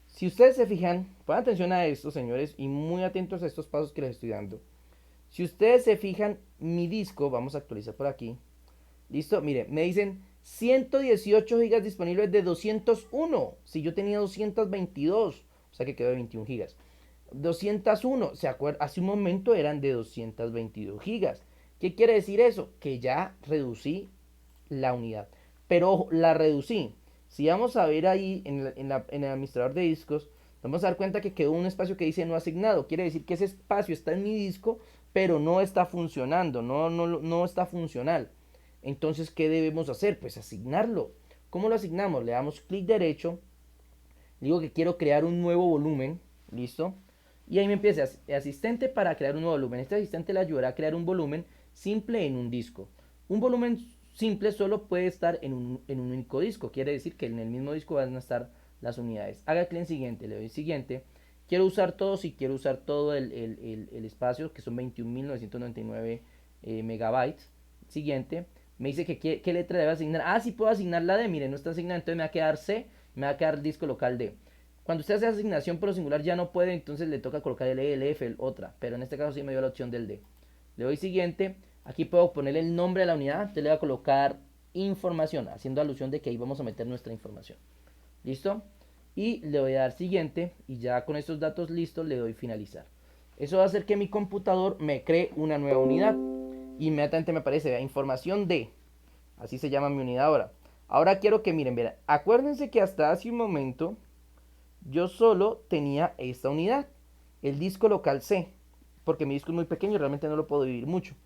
si ustedes se fijan, pongan atención a esto, señores, y muy atentos a estos pasos que les estoy dando. Si ustedes se fijan, mi disco, vamos a actualizar por aquí, ¿listo? Miren, me dicen 118 gigas disponibles de 201. Si yo tenía 222, o sea que quedó de 21 gigas. 201, ¿se acuerdan? Hace un momento eran de 222 gigas. ¿Qué quiere decir eso? Que ya reducí la unidad. Pero la reducí. Si vamos a ver ahí en el administrador de discos, vamos a dar cuenta que quedó un espacio que dice no asignado. Quiere decir que ese espacio está en mi disco, pero no está funcionando, no está funcional. Entonces, ¿qué debemos hacer? Pues asignarlo. ¿Cómo lo asignamos? Le damos clic derecho, digo que quiero crear un nuevo volumen, ¿listo? Y ahí me empieza asistente para crear un nuevo volumen. Este asistente le ayudará a crear un volumen simple en un disco. Un volumen simple solo puede estar en un único disco. Quiere decir que en el mismo disco van a estar las unidades. Haga clic en siguiente, le doy siguiente. Quiero usar todo, si quiero usar todo el espacio, que son 21.999 megabytes. Siguiente. Me dice que qué letra debe asignar. Ah, sí puedo asignar la D. Mire, no está asignada, entonces me va a quedar C, me va a quedar disco local D. Cuando usted hace asignación por lo singular ya no puede, entonces le toca colocar el E, el F, el otra. Pero en este caso sí me dio la opción del D. Le doy siguiente. Aquí puedo ponerle el nombre de la unidad. Entonces le voy a colocar información, haciendo alusión de que ahí vamos a meter nuestra información. ¿Listo? Y le voy a dar siguiente. Y ya con estos datos listos le doy finalizar. Eso va a hacer que mi computador me cree una nueva unidad. Inmediatamente me aparece, vea, información de. Así se llama mi unidad ahora. Ahora quiero que miren, vean. Acuérdense que hasta hace un momento yo solo tenía esta unidad, el disco local C, porque mi disco es muy pequeño y realmente no lo puedo dividir mucho.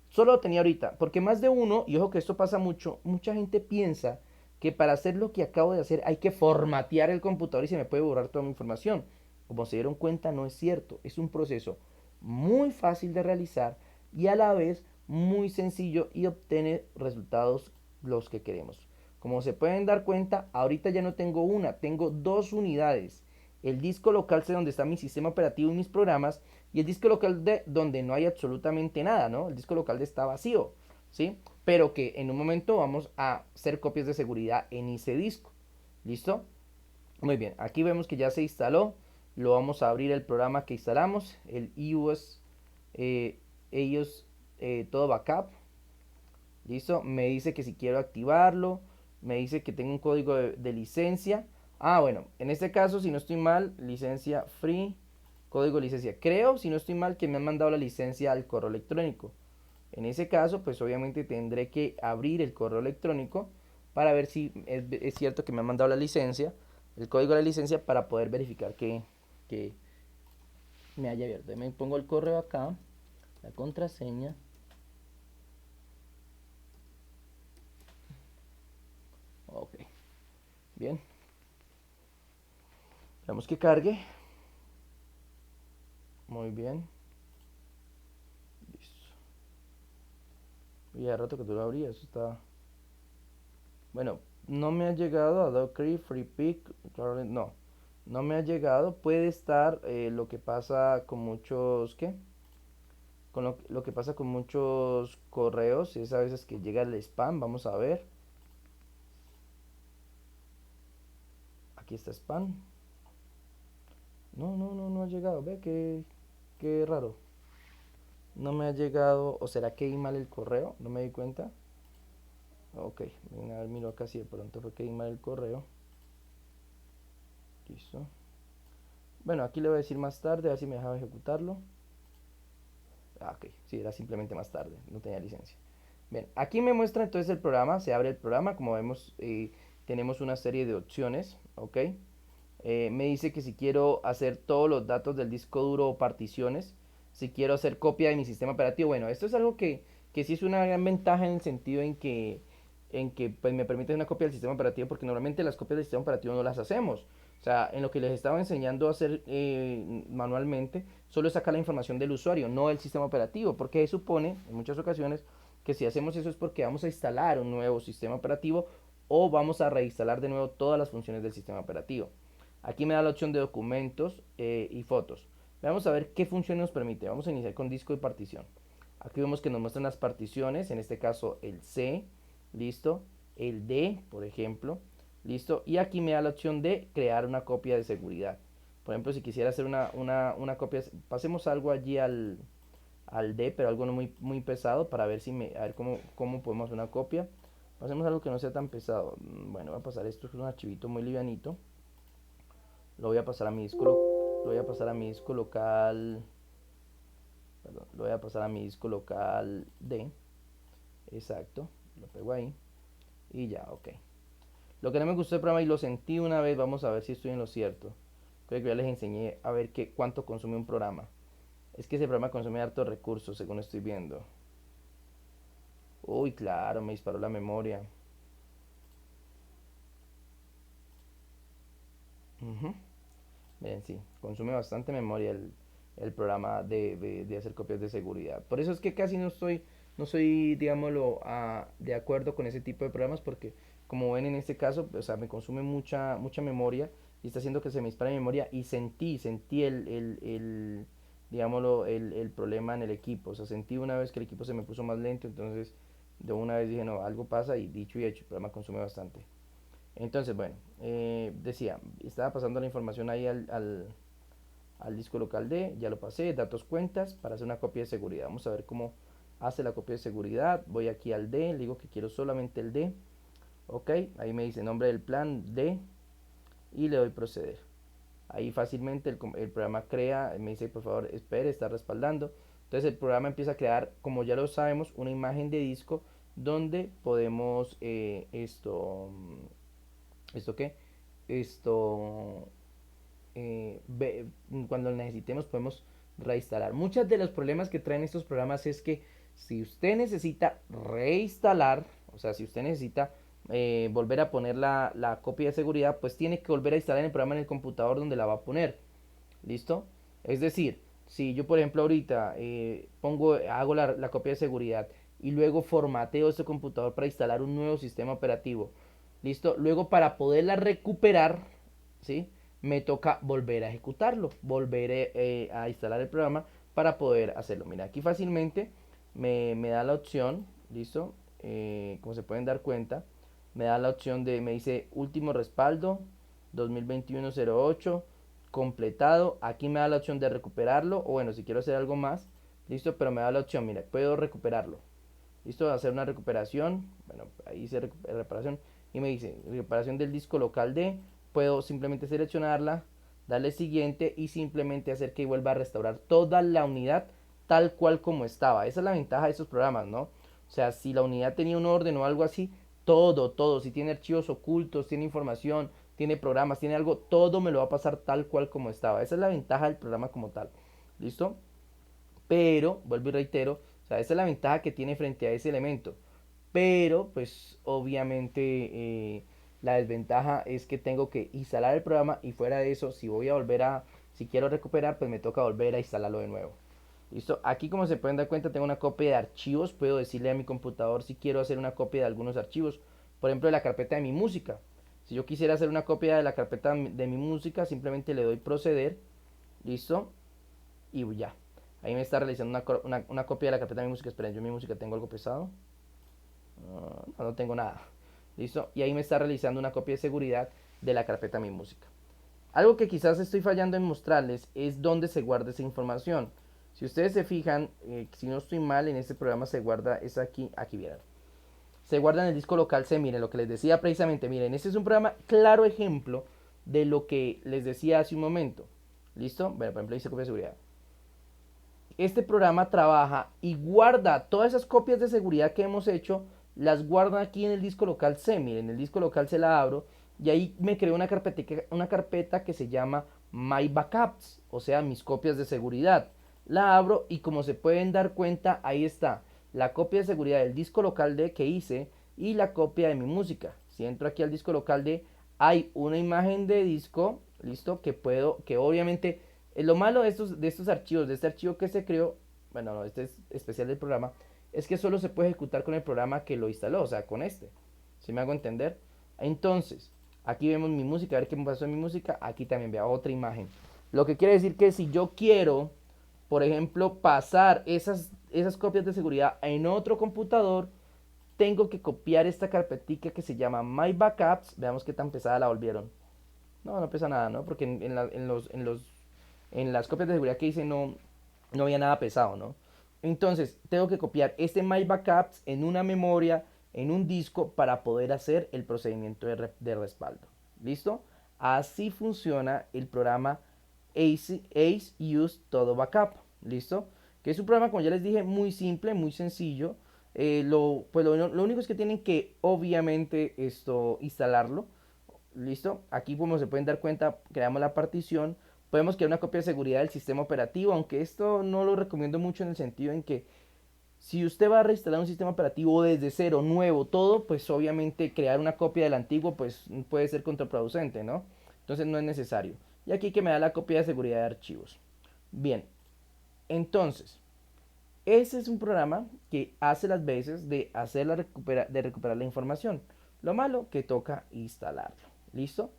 Solo lo tenía ahorita, porque más de uno, y ojo que esto pasa mucho, mucha gente piensa que para hacer lo que acabo de hacer hay que formatear el computador y se me puede borrar toda mi información. Como se dieron cuenta, no es cierto. Es un proceso muy fácil de realizar y a la vez muy sencillo y obtener resultados los que queremos. Como se pueden dar cuenta, ahorita ya no tengo una, tengo dos unidades. El disco local C donde está mi sistema operativo y mis programas, y el disco local D donde no hay absolutamente nada, ¿no? El disco local D está vacío, ¿sí? Pero que en un momento vamos a hacer copias de seguridad en ese disco. ¿Listo? Muy bien, aquí vemos que ya se instaló. Lo vamos a abrir el programa que instalamos, el EOS, EOS todo backup. ¿Listo? Me dice que si quiero activarlo, me dice que tengo un código de licencia. Ah, bueno, en este caso, si no estoy mal, licencia free, código de licencia. Creo, si no estoy mal, que me han mandado la licencia al correo electrónico. En ese caso, pues obviamente tendré que abrir el correo electrónico para ver si es cierto que me han mandado la licencia, el código de la licencia, para poder verificar que me haya abierto. Me pongo el correo acá, la contraseña. Ok, bien. Esperamos que cargue. Muy bien. Listo. Y ya rato que tú lo abrí, eso está. Bueno, no me ha llegado a Dockery, Free Pick, no. No me ha llegado. Puede estar lo que pasa con muchos, ¿qué? Con lo que pasa con muchos correos, es a veces que llega el spam, vamos a ver. Aquí está spam. No ha llegado. Ve que raro. No me ha llegado. ¿O será que di mal el correo? No me di cuenta. Ok, venga, a ver, miro acá si de pronto fue que di mal el correo. Listo. Bueno, aquí le voy a decir más tarde, a ver si me dejaba ejecutarlo. Ah, ok, sí, era simplemente más tarde, no tenía licencia. Bien, aquí me muestra entonces el programa, se abre el programa, como vemos tenemos una serie de opciones, ok. Me dice que si quiero hacer todos los datos del disco duro o particiones, si quiero hacer copia de mi sistema operativo, bueno, esto es algo que sí es una gran ventaja en el sentido en que pues, me permite una copia del sistema operativo, porque normalmente las copias del sistema operativo no las hacemos. O sea, en lo que les estaba enseñando a hacer manualmente, solo es sacar la información del usuario, no del sistema operativo, porque supone en muchas ocasiones que si hacemos eso es porque vamos a instalar un nuevo sistema operativo o vamos a reinstalar de nuevo todas las funciones del sistema operativo. Aquí me da la opción de documentos y fotos. Vamos a ver qué función nos permite. Vamos a iniciar con disco y partición. Aquí vemos que nos muestran las particiones, en este caso el C, listo, el D, por ejemplo, listo, y aquí me da la opción de crear una copia de seguridad. Por ejemplo, si quisiera hacer una copia, pasemos algo allí al D, pero algo no muy pesado para ver a ver cómo podemos hacer una copia. Pasemos algo que no sea tan pesado. Bueno, voy a pasar esto, es un archivito muy livianito. Lo voy a pasar a mi disco, lo voy a pasar a mi disco local, perdón, lo voy a pasar a mi disco local D, exacto, lo pego ahí y ya, ok. Lo que no me gustó del programa y lo sentí una vez, vamos a ver si estoy en lo cierto. Creo que ya les enseñé a ver cuánto consume un programa. Es que ese programa consume hartos recursos, según estoy viendo. Uy, claro, me disparó la memoria. Ujú. Miren, sí, consume bastante memoria el programa de hacer copias de seguridad. Por eso es que casi no soy, digámoslo, de acuerdo con ese tipo de programas porque, como ven en este caso, o sea, me consume mucha memoria y está haciendo que se me dispare mi memoria y sentí digámoslo, el problema en el equipo. O sea, sentí una vez que el equipo se me puso más lento, entonces de una vez dije, no, algo pasa y dicho y hecho, el programa consume bastante. Entonces, bueno, decía, estaba pasando la información ahí al disco local D, ya lo pasé, datos cuentas, para hacer una copia de seguridad. Vamos a ver cómo hace la copia de seguridad. Voy aquí al D, le digo que quiero solamente el D. Ok, ahí me dice nombre del plan D y le doy proceder. Ahí fácilmente el programa crea, me dice por favor espere, está respaldando. Entonces el programa empieza a crear, como ya lo sabemos, una imagen de disco donde podemos ¿esto qué? Esto, cuando lo necesitemos podemos reinstalar. Muchos de los problemas que traen estos programas es que si usted necesita reinstalar, o sea, si usted necesita volver a poner la copia de seguridad, pues tiene que volver a instalar el programa en el computador donde la va a poner. ¿Listo? Es decir, si yo por ejemplo ahorita hago la copia de seguridad y luego formateo este computador para instalar un nuevo sistema operativo, ¿listo? Luego para poderla recuperar, ¿sí? Me toca volver a ejecutarlo, volver a instalar el programa para poder hacerlo. Mira, aquí fácilmente me da la opción, ¿listo? Como se pueden dar cuenta, me da la opción me dice último respaldo 2021-08 completado. Aquí me da la opción de recuperarlo o bueno, si quiero hacer algo más, listo, pero me da la opción, mira, puedo recuperarlo. Listo, hacer una recuperación, bueno, ahí hice reparación y me dice recuperación del disco local D, puedo simplemente seleccionarla, darle siguiente y simplemente hacer que vuelva a restaurar toda la unidad tal cual como estaba. Esa es la ventaja de estos programas, ¿no? O sea, si la unidad tenía un orden o algo así, todo, si tiene archivos ocultos, tiene información, tiene programas, tiene algo, todo me lo va a pasar tal cual como estaba. Esa es la ventaja del programa como tal. ¿listo? Pero, vuelvo y reitero, o sea, esa es la ventaja que tiene frente a ese elemento. Pero, pues, obviamente, la desventaja es que tengo que instalar el programa y fuera de eso, si quiero recuperar, pues me toca volver a instalarlo de nuevo. ¿Listo? Aquí como se pueden dar cuenta tengo una copia de archivos, puedo decirle a mi computador si quiero hacer una copia de algunos archivos, por ejemplo de la carpeta de mi música. Si yo quisiera hacer una copia de la carpeta de mi música, simplemente le doy proceder, ¿listo? Y ya. Ahí me está realizando una copia de la carpeta de mi música. Esperen, yo en mi música tengo algo pesado. No tengo nada. ¿Listo? Y ahí me está realizando una copia de seguridad de la carpeta de mi música. Algo que quizás estoy fallando en mostrarles es dónde se guarda esa información. Si ustedes se fijan, si no estoy mal, en este programa se guarda, es aquí vieran. Se guarda en el disco local C, miren lo que les decía precisamente, miren, este es un programa claro ejemplo de lo que les decía hace un momento. ¿Listo? Bueno, por ejemplo, dice copia de seguridad. Este programa trabaja y guarda todas esas copias de seguridad que hemos hecho, las guarda aquí en el disco local C. Miren, el disco local C la abro y ahí me creo una carpeta que se llama My Backups, o sea, mis copias de seguridad. La abro y como se pueden dar cuenta, ahí está la copia de seguridad del disco local D que hice y la copia de mi música. Si entro aquí al disco local D, hay una imagen de disco, listo, que obviamente lo malo de estos archivos, de este archivo que se creó, bueno, no, este es especial del programa, es que solo se puede ejecutar con el programa que lo instaló, o sea, con este. ¿Sí me hago entender? Entonces, aquí vemos mi música, a ver qué me pasó en mi música, aquí también veo otra imagen. Lo que quiere decir que si yo quiero, por ejemplo, pasar esas copias de seguridad en otro computador, tengo que copiar esta carpetica que se llama My Backups. Veamos qué tan pesada la volvieron. No pesa nada, ¿no? Porque en las copias de seguridad que hice no había nada pesado, ¿no? Entonces, tengo que copiar este My Backups en una memoria, en un disco, para poder hacer el procedimiento de respaldo. ¿Listo? Así funciona el programa Ace Use Todo Backup. ¿Listo? Que es un programa, como ya les dije, muy simple, muy sencillo. Lo único es que tienen que, obviamente, instalarlo. ¿Listo? Aquí como se pueden dar cuenta, creamos la partición. Podemos crear una copia de seguridad del sistema operativo, aunque esto no lo recomiendo mucho en el sentido en que si usted va a reinstalar un sistema operativo desde cero, nuevo, todo, pues obviamente crear una copia del antiguo pues puede ser contraproducente, ¿no? Entonces no es necesario. Y aquí que me da la copia de seguridad de archivos. Bien, entonces, ese es un programa que hace las veces de recuperar la información. Lo malo que toca instalarlo. ¿Listo?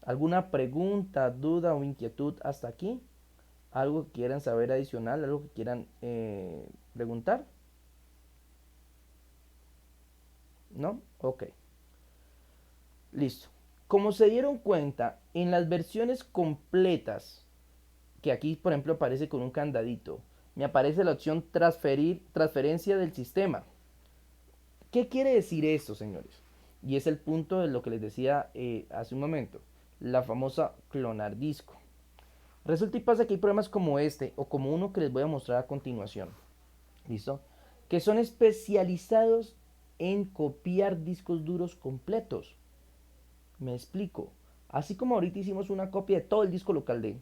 ¿Alguna pregunta, duda o inquietud hasta aquí? ¿Algo que quieran saber adicional? ¿Algo que quieran preguntar? ¿No? Ok. Listo. Como se dieron cuenta, en las versiones completas, que aquí por ejemplo aparece con un candadito, me aparece la opción transferencia del sistema. ¿Qué quiere decir esto, señores? Y es el punto de lo que les decía hace un momento, la famosa clonar disco. Resulta y pasa que hay programas como este o como uno que les voy a mostrar a continuación, ¿listo? Que son especializados en copiar discos duros completos. Me explico. Así como ahorita hicimos una copia de todo el disco local D,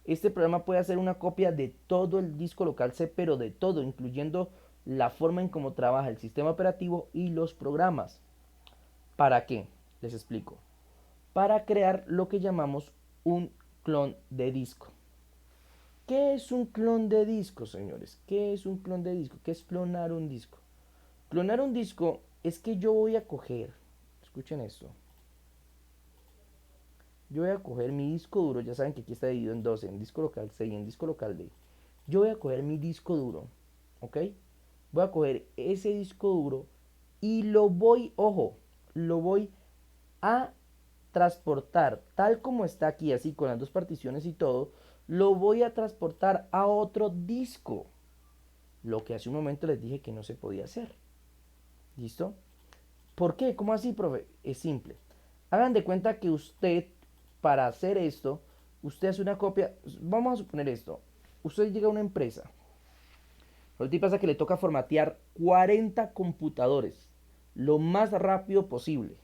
este programa puede hacer una copia de todo el disco local C, pero de todo, incluyendo la forma en cómo trabaja el sistema operativo y los programas. ¿Para qué? Les explico. Para crear lo que llamamos un clon de disco. ¿Qué es un clon de disco, señores? ¿Qué es un clon de disco? ¿Qué es clonar un disco? Clonar un disco es que yo voy a coger, escuchen esto, yo voy a coger mi disco duro, ya saben que aquí está dividido en dos, en disco local C y en disco local D. Yo voy a coger mi disco duro, ¿ok? Voy a coger ese disco duro y ojo, lo voy a transportar tal como está aquí, así con las dos particiones y todo, lo voy a transportar a otro disco. Lo que hace un momento les dije que no se podía hacer. ¿Listo? ¿Por qué? ¿Cómo así, profe? Es simple. Hagan de cuenta que usted, para hacer esto, usted hace una copia. Vamos a suponer esto. Usted llega a una empresa. Lo que pasa es que le toca formatear 40 computadores lo más rápido posible.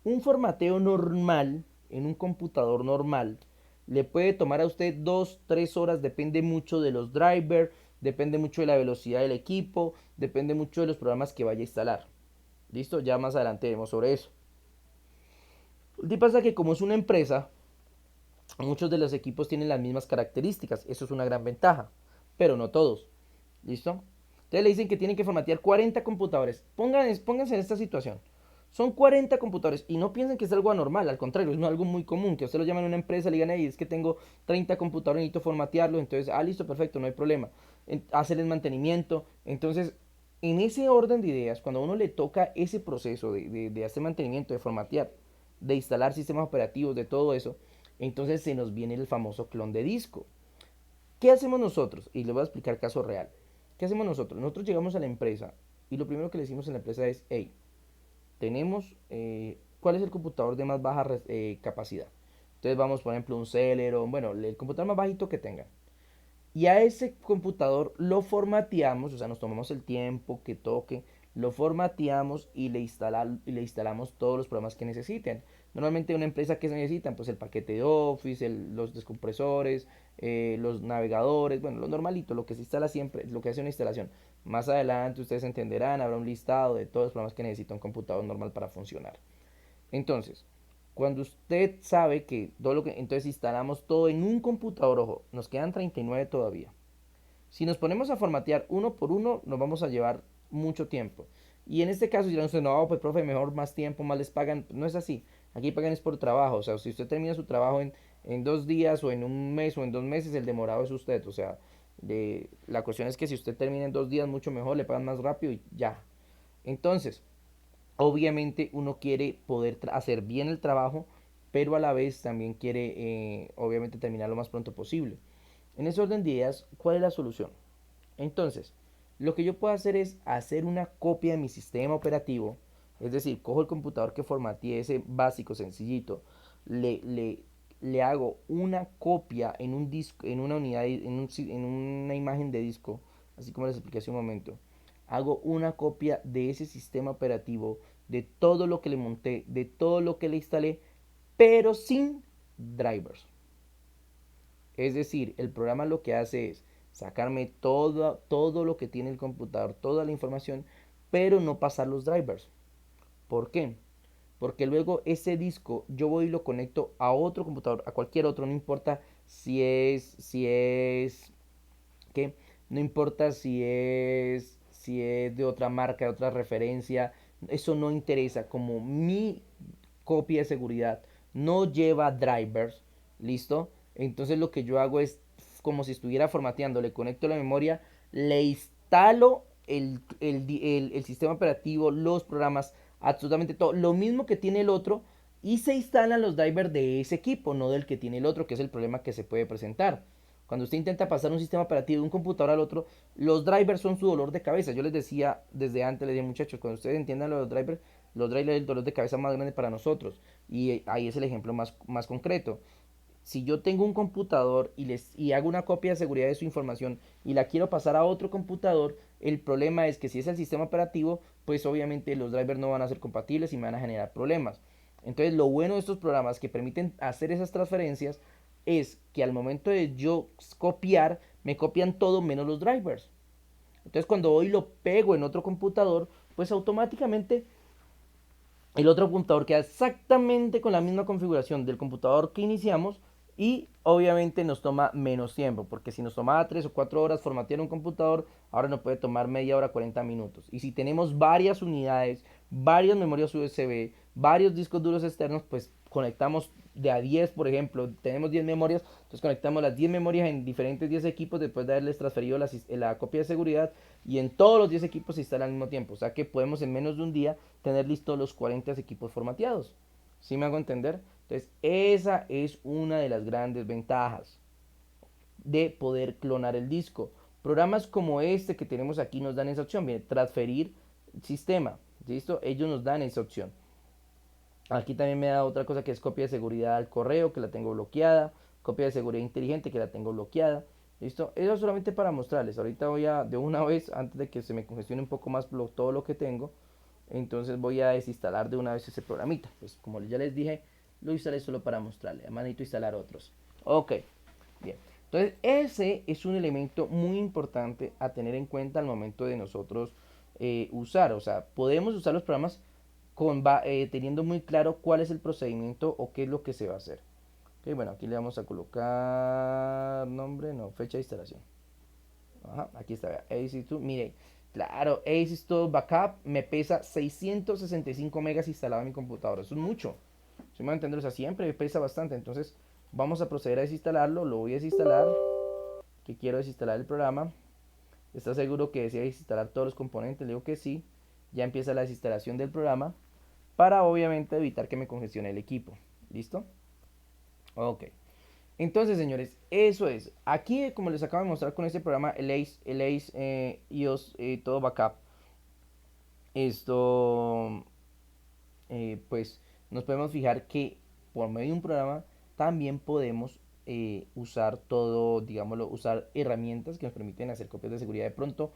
Un formateo normal, en un computador normal, Le puede tomar a usted 2, 3 horas, depende mucho de los drivers, depende mucho de la velocidad del equipo, depende mucho de los programas que vaya a instalar. ¿Listo? Ya más adelante veremos sobre eso. Lo que pasa es que como es una empresa, muchos de los equipos tienen las mismas características. Eso es una gran ventaja, pero no todos. ¿Listo? Entonces le dicen que tienen que formatear 40 computadores. Pónganse en esta situación. Son 40 computadores y no piensen que es algo anormal, al contrario, es algo muy común, que usted lo llaman a una empresa, le digan, hey, es que tengo 30 computadores, necesito formatearlo, entonces, listo, perfecto, no hay problema. Hacer el mantenimiento. Entonces, en ese orden de ideas, cuando a uno le toca ese proceso de hacer mantenimiento, de formatear, de instalar sistemas operativos, de todo eso, entonces se nos viene el famoso clon de disco. ¿Qué hacemos nosotros? Y le voy a explicar caso real. ¿Qué hacemos nosotros? Nosotros llegamos a la empresa y lo primero que le decimos en la empresa es, hey, tenemos, ¿cuál es el computador de más baja capacidad? Entonces vamos, por ejemplo, un Celeron, bueno, el computador más bajito que tengan. Y a ese computador lo formateamos, o sea, nos tomamos el tiempo que toque, lo formateamos y le instalamos todos los programas que necesiten. Normalmente una empresa que se necesitan, pues el paquete de Office, los descompresores, los navegadores, bueno, lo normalito, lo que se instala siempre, lo que hace una instalación. Más adelante ustedes entenderán, habrá un listado de todos los programas que necesita un computador normal para funcionar. Entonces, cuando usted sabe que todo lo que, entonces instalamos todo en un computador, ojo, nos quedan 39 todavía. Si nos ponemos a formatear uno por uno, nos vamos a llevar mucho tiempo. Y en este caso dirán ustedes, no, pues profe, mejor más tiempo, más les pagan. No es así. Aquí pagan es por trabajo. O sea, si usted termina su trabajo en 2 días o en un mes o en 2 meses, el demorado es usted. O sea, la cuestión es que si usted termina en 2 días, mucho mejor, le pagan más rápido y ya. Entonces, obviamente uno quiere poder hacer bien el trabajo, pero a la vez también quiere, obviamente, terminar lo más pronto posible. En ese orden de ideas, ¿cuál es la solución? Entonces, lo que yo puedo hacer es hacer una copia de mi sistema operativo, es decir, cojo el computador que formateé, ese básico, sencillito, le, le, le hago una copia en un disco, en una unidad, en una imagen de disco, así como les expliqué hace un momento. Hago una copia de ese sistema operativo, de todo lo que le monté, de todo lo que le instalé, pero sin drivers. Es decir, el programa lo que hace es sacarme todo lo que tiene el computador, toda la información, pero no pasar los drivers. ¿Por qué? Porque luego ese disco yo voy y lo conecto a otro computador, a cualquier otro, no importa ¿qué? No importa si es de otra marca, de otra referencia, eso no interesa. Como mi copia de seguridad no lleva drivers, ¿listo? Entonces lo que yo hago es como si estuviera formateando, le conecto la memoria, le instalo el sistema operativo, los programas, absolutamente todo, lo mismo que tiene el otro, y se instalan los drivers de ese equipo, no del que tiene el otro, que es el problema que se puede presentar. Cuando usted intenta pasar un sistema operativo de un computador al otro, los drivers son su dolor de cabeza. Yo les decía desde antes, les dije, muchachos, cuando ustedes entiendan los drivers es el dolor de cabeza más grande para nosotros. Y ahí es el ejemplo más concreto. Si yo tengo un computador y hago una copia de seguridad de su información y la quiero pasar a otro computador, el problema es que si es el sistema operativo, pues obviamente los drivers no van a ser compatibles y me van a generar problemas. Entonces lo bueno de estos programas que permiten hacer esas transferencias es que al momento de yo copiar, me copian todo menos los drivers. Entonces cuando hoy lo pego en otro computador, pues automáticamente el otro computador queda exactamente con la misma configuración del computador que iniciamos y obviamente nos toma menos tiempo, porque si nos tomaba 3 o 4 horas formatear un computador, ahora nos puede tomar media hora, 40 minutos. Y si tenemos varias unidades, varias memorias USB, varios discos duros externos, pues conectamos de a 10, por ejemplo, tenemos 10 memorias, entonces conectamos las 10 memorias en diferentes 10 equipos después de haberles transferido la copia de seguridad y en todos los 10 equipos se instala al mismo tiempo. O sea que podemos en menos de un día tener listos los 40 equipos formateados. ¿Sí me hago entender? Entonces, esa es una de las grandes ventajas de poder clonar el disco. Programas como este que tenemos aquí nos dan esa opción. Bien, transferir sistema. ¿Listo? Ellos nos dan esa opción. Aquí también me da otra cosa que es copia de seguridad al correo, que la tengo bloqueada. Copia de seguridad inteligente, que la tengo bloqueada. ¿Listo? Eso solamente para mostrarles. Ahorita voy a, de una vez, antes de que se me congestione un poco más todo lo que tengo, entonces voy a desinstalar de una vez ese programita. Pues como ya les dije, lo instalé solo para mostrarle. Además necesito instalar otros. Ok, bien. Entonces, ese es un elemento muy importante a tener en cuenta al momento de nosotros usar. O sea, podemos usar los programas teniendo muy claro cuál es el procedimiento o qué es lo que se va a hacer. Ok, bueno, aquí le vamos a colocar nombre, no, fecha de instalación. Ajá, aquí está, vea, AC2, mire, claro, AC2 Backup me pesa 665 megas instalado en mi computadora, eso es mucho, si me va a entender, o sea, siempre me pesa bastante, entonces vamos a proceder a desinstalarlo, lo voy a desinstalar, que quiero desinstalar el programa, ¿está seguro que desea desinstalar todos los componentes? Le digo que sí, ya empieza la desinstalación del programa, para obviamente evitar que me congestione el equipo, ¿listo? Ok. Entonces, señores, eso es. Aquí, como les acabo de mostrar con este programa, el Ace iOS todo backup, esto, pues nos podemos fijar que por medio de un programa también podemos usar todo, digámoslo, usar herramientas que nos permiten hacer copias de seguridad de pronto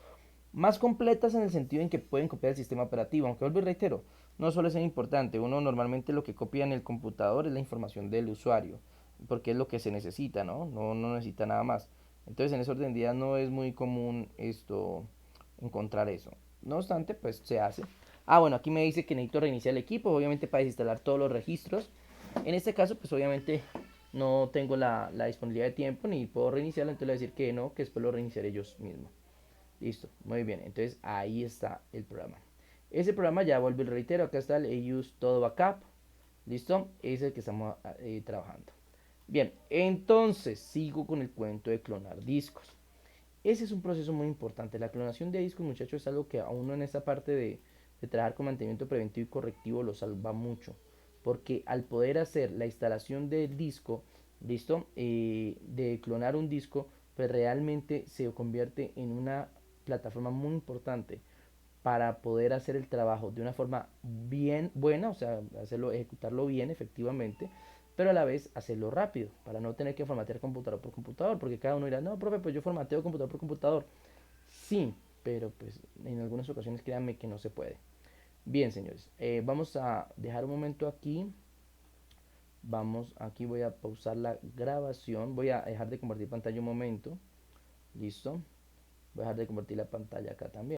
más completas en el sentido en que pueden copiar el sistema operativo, aunque vuelvo y reitero, no suele ser importante, uno normalmente lo que copia en el computador es la información del usuario, porque es lo que se necesita, ¿no? No necesita nada más. Entonces en ese orden de ideas no es muy común esto, encontrar eso. No obstante, pues se hace. Ah, bueno, aquí me dice que necesito reiniciar el equipo, obviamente para desinstalar todos los registros. En este caso, pues obviamente no tengo la disponibilidad de tiempo ni puedo reiniciarlo, entonces le voy a decir que no, que después lo reiniciaré ellos mismos. Listo, muy bien. Entonces ahí está el programa. Ese programa ya vuelvo y reitero. Acá está el EUS Todo Backup. Listo, es el que estamos trabajando. Bien, entonces sigo con el cuento de clonar discos. Ese es un proceso muy importante. La clonación de discos, muchachos, es algo que a uno en esta parte de trabajar con mantenimiento preventivo y correctivo lo salva mucho. Porque al poder hacer la instalación del disco, ¿listo? De clonar un disco, pues realmente se convierte en una plataforma muy importante para poder hacer el trabajo de una forma bien buena, o sea, hacerlo, ejecutarlo bien efectivamente, pero a la vez hacerlo rápido, para no tener que formatear computador por computador, porque cada uno dirá, no, profe, pues yo formateo computador por computador. Sí, pero pues en algunas ocasiones créanme que no se puede. Bien, señores, vamos a dejar un momento aquí. Vamos, aquí voy a pausar la grabación. Voy a dejar de compartir pantalla un momento. Listo. Voy a dejar de compartir la pantalla acá también.